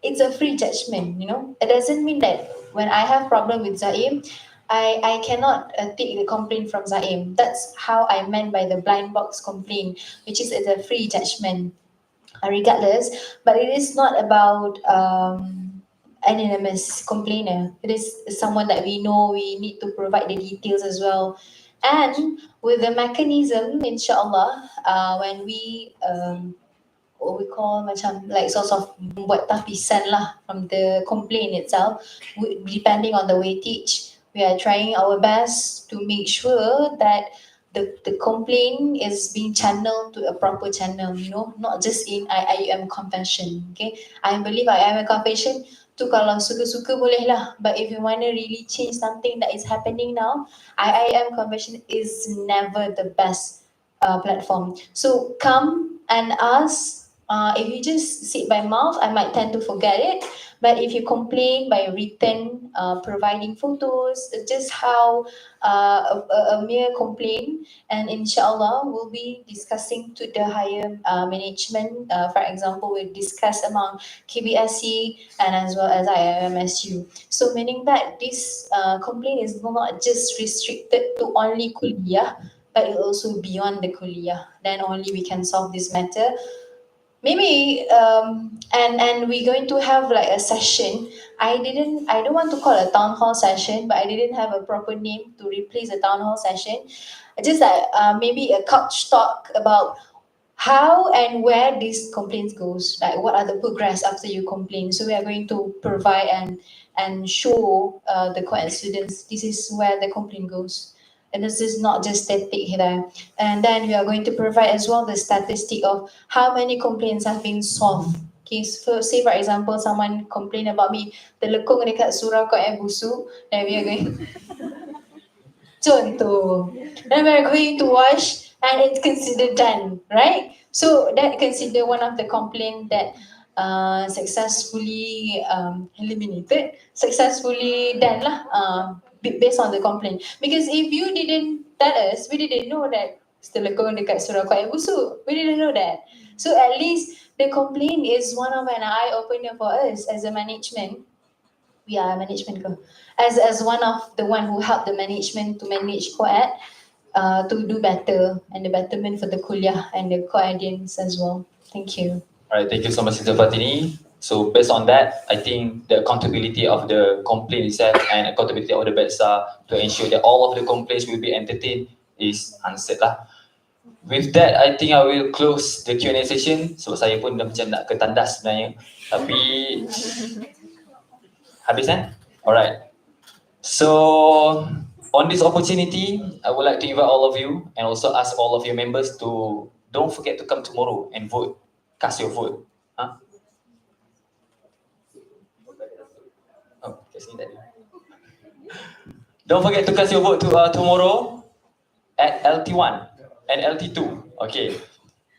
it's a free judgment, you know. It doesn't mean that when I have problem with Zaim, I cannot take the complaint from Zaim. That's how I meant by the blind box complaint, which is it's a free judgment, regardless. But it is not about anonymous complainer. It is someone that we know. We need to provide the details as well. And with the mechanism, inshallah, when we what we call macam like sort of buat tapisan lah from the complaint itself, depending on the weightage. We are trying our best to make sure that the complaint is being channeled to a proper channel, you know, not just in IIM convention. Okay, I believe IIM convention tu kalau suka-suka boleh lah, but if you want to really change something that is happening now, IIM convention is never the best platform. So come and ask. If you just sit by mouth, I might tend to forget it. But if you complain by written, providing photos, just how a mere complaint, and inshallah we'll be discussing to the higher management. For example, we'll discuss among KBSC and as well as IMSU. So meaning that this complaint is not just restricted to only kuliah, but it also beyond the kuliah. Then only we can solve this matter. Maybe and we're going to have like a session. I don't want to call it a town hall session, but I didn't have a proper name to replace a town hall session. Just like maybe a couch talk about how and where these complaints goes, like what are the progress after you complain. So we are going to provide and show the co-ed students this is where the complaint goes. And this is not just static here. And then we are going to provide as well the statistic of how many complaints have been solved. Okay, so say for example, someone complain about me, terlekung dekat surau kau yang busuk, then we are going contoh. And we're going to wash and it's considered done, right? So that consider one of the complaint that successfully eliminated, successfully done lah, based on the complaint. Because if you didn't tell us, we didn't know that Stelekong dekat surau kau yang busuk. We didn't know that. So at least the complaint is one of an eye opener for us as a management. We are management ko. As one of the one who help the management to manage co-ed to do better and the betterment for the kuliah and the co-edians as well. Thank you. Alright, thank you so much, Sister Fatini. So based on that, I think the accountability of the complaint itself and accountability of the Bedsa to ensure that all of the complaints will be entertained is answered lah. With that, I think I will close the Q&A session. Sebab saya pun dah macam nak ke tandas sebenarnya. Tapi habis kan? Alright. So on this opportunity, I would like to invite all of you and also ask all of your members to don't forget to come tomorrow and vote. Cast your vote. Huh? Oh, kat sini tadi. Don't forget to cast your vote tomorrow at LT1 and LT2. Okay.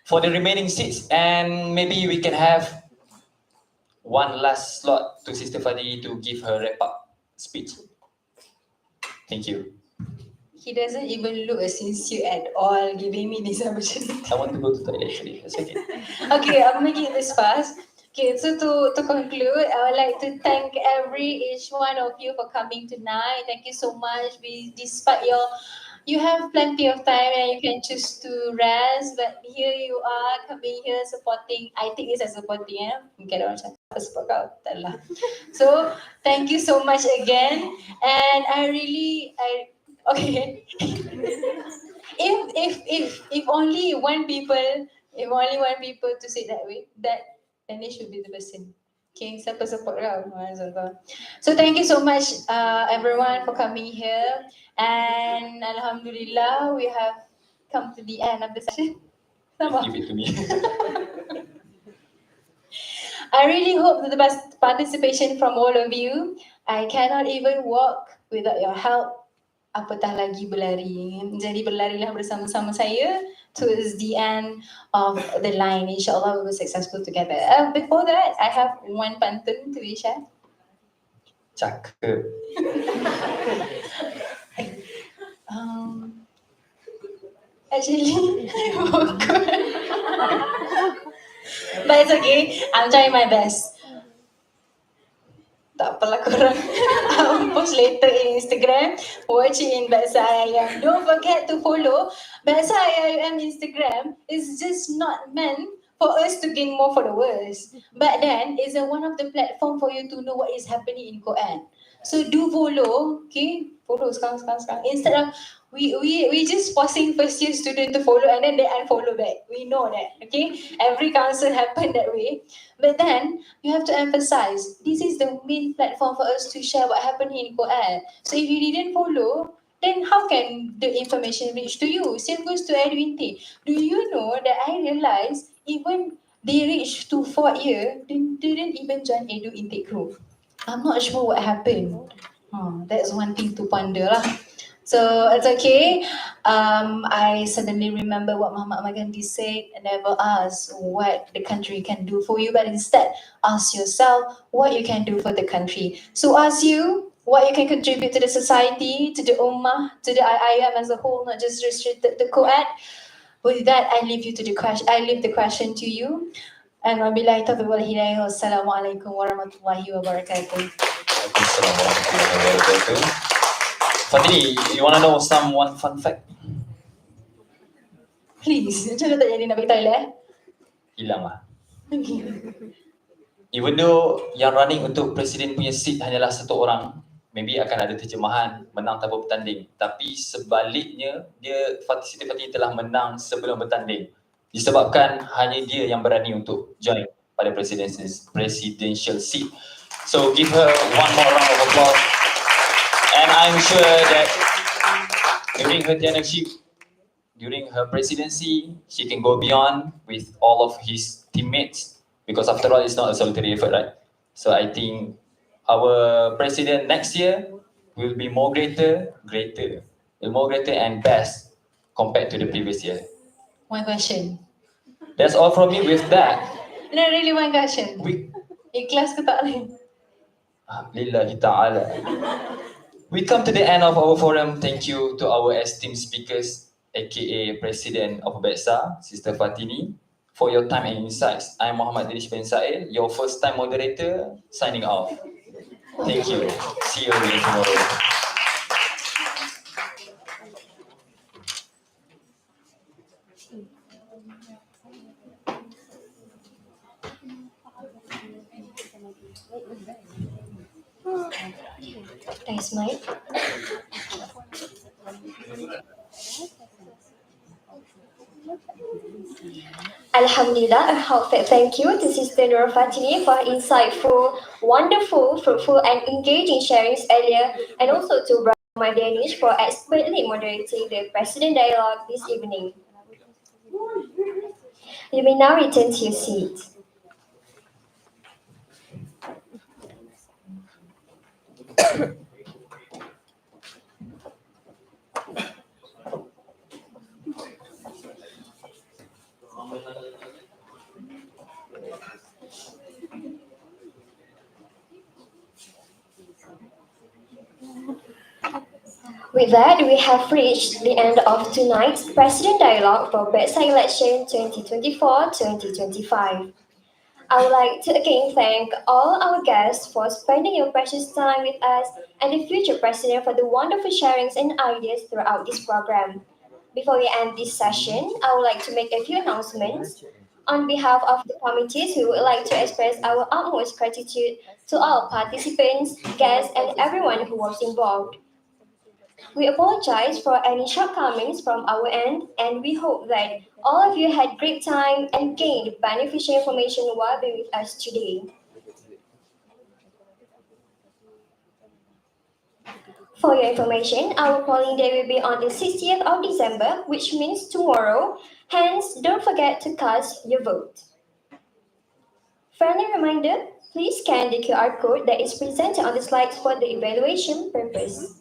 For the remaining seats, and maybe we can have one last slot to Sister Fadi to give her wrap-up speech. Thank you. He doesn't even look sincere at all giving me this opportunity. I want to go to the toilet actually. That's okay. Okay, I'm making this fast. Okay, so to conclude, I would like to thank each one of you for coming tonight. Thank you so much. Despite you have plenty of time and you can choose to rest, but here you are coming here supporting. I take this as supporting, Okay, orang cakap support kau, tak lah. So thank you so much again, and okay. if only one people, to say that way, then it should be the person. Okay, siapa support kau? So thank you so much, everyone, for coming here, and Alhamdulillah, we have come to the end of the session. Give it to me. I really hope for the best participation from all of you. I cannot even walk without your help. Apatah lagi berlari. Jadi berlarilah bersama-sama saya towards the end of the line. InsyaAllah we will be successful together. Before that, I have one pantun to be shared. Cakep. Actually, I forgot. But it's okay. I'm trying my best. Tak apalah korang. I'll post later in Instagram. Watch it in Bedsa IIM. Don't forget to follow Bedsa IIM Instagram. It's just not meant for us to gain more followers. But then, it's one of the platform for you to know what is happening in Quran. So do follow, okay? Follow sekarang. Instead of we just forcing first year student to follow and then they unfollow back. We know that, okay? Every council happen that way. But then you have to emphasize this is the main platform for us to share what happened in Quran. So if you didn't follow, then how can the information reach to you? Same goes to Edwin T. Do you know that I realized even they reached to 4th year, they didn't even join Edu intake group. I'm not sure what happened. That's one thing to ponder lah. So it's okay. I suddenly remember what Muhammad Gandhi said, never ask what the country can do for you, but instead ask yourself what you can do for the country. So ask you what you can contribute to the society, to the ummah, to the IIM as a whole, not just restricted to Quran. With that, I leave the question to you. And wabillahi taufiq wal hidayah. Wassalamualaikum warahmatullahi wabarakatuh. Waalaikumsalam warahmatullahi wabarakatuh. Fatini, you want to know one fun fact? Please, macam mana tak jadi nak pergi toilet? Hilang lah. Even though yang running untuk presiden punya seat hanyalah satu orang, maybe akan ada terjemahan menang tanpa bertanding. Tapi sebaliknya, Siti Fatini telah menang sebelum bertanding. disebabkan hanya dia yang berani untuk join pada presidential seat. So give her one more round of applause. And I'm sure that during her tenureship, during her presidency, she can go beyond with all of his teammates, because after all, it's not a solitary effort, right? So I think our president next year will be more greater and best compared to the previous year. One question. That's all from me with that. No, really one question. Ikhlas ke tak boleh? Lillahi ta'ala. We come to the end of our forum. Thank you to our esteemed speakers, aka President of Bedsa, Sister Fatini, for your time and insights. I'm Muhammad Dirish bin Sail, your first time moderator, signing off. Thank you. See you again tomorrow. Thanks, Mike. Alhamdulillah, a heartfelt thank you to Sister Nur Fatini for her insightful, wonderful, fruitful, and engaging sharings earlier, and also to Brahma Danish for expertly moderating the President Dialogue this evening. You may now return to your seat. With that, we have reached the end of tonight's President Dialogue for Bedsa Election 2024-2025. I would like to again thank all our guests for spending your precious time with us and the future president for the wonderful sharings and ideas throughout this program. Before we end this session, I would like to make a few announcements. On behalf of the committees, we would like to express our utmost gratitude to all participants, guests, and everyone who was involved. We apologize for any shortcomings from our end, and we hope that all of you had great time and gained beneficial information while being with us today. For your information, our polling day will be on the 60th of December, which means tomorrow. Hence, don't forget to cast your vote. Friendly reminder, please scan the QR code that is presented on the slides for the evaluation purpose.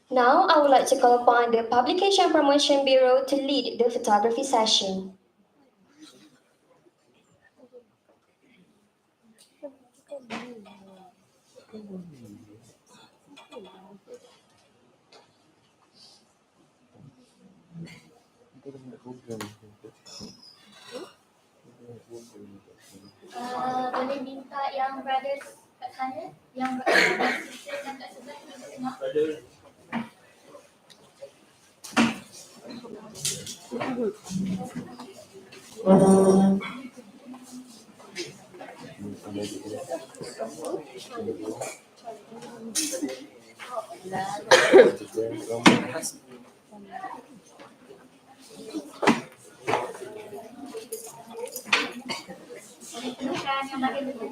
Now, I would like to call upon the Publication Promotion Bureau to lead the photography session. Boleh minta yang brothers kat sana, yang sisters yang kat sebelah kita tengok. Tunjukkan yang bahagian depan.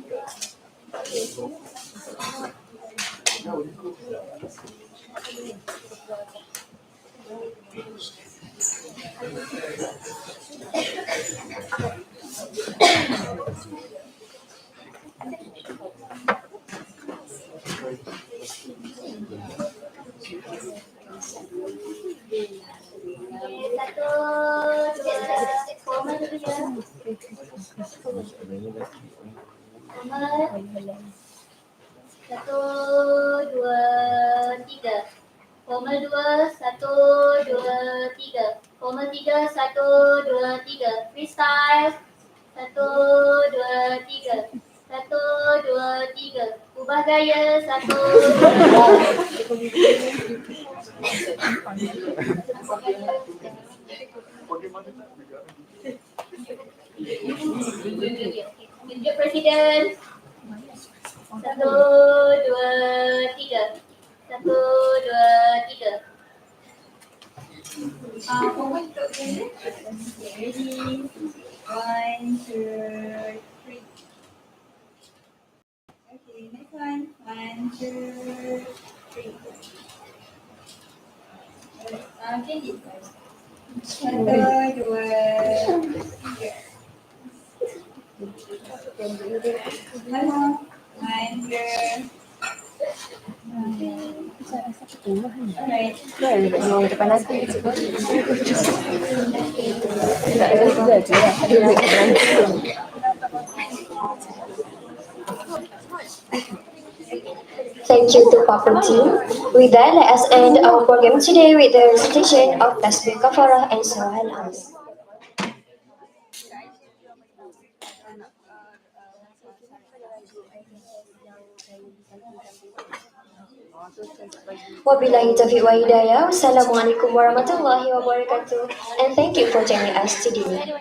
Satu, dua, formal dulu ya. Formal. Satu, dua, tiga. Formal dua, satu, dua, tiga. Formal tiga, satu, dua, tiga. Freestyle. Satu, dua, tiga. Satu, dua, tiga. Ubah gaya satu. Tunjuk presiden. Satu, dua, tiga. Satu, dua, tiga. Forward untuk presiden. Ready. One, two, three. Okay, next one. One, two, three. Change it. Satu, dua, tiga. One more. One, two. Alright. Thank you to Papa team. With that, let us end our program today with the recitation of Tasbih Kafarah and Surah Al-As. Wabillahi taufiq wa hidayah. Wassalamualaikum warahmatullahi wabarakatuh. And thank you for joining us today.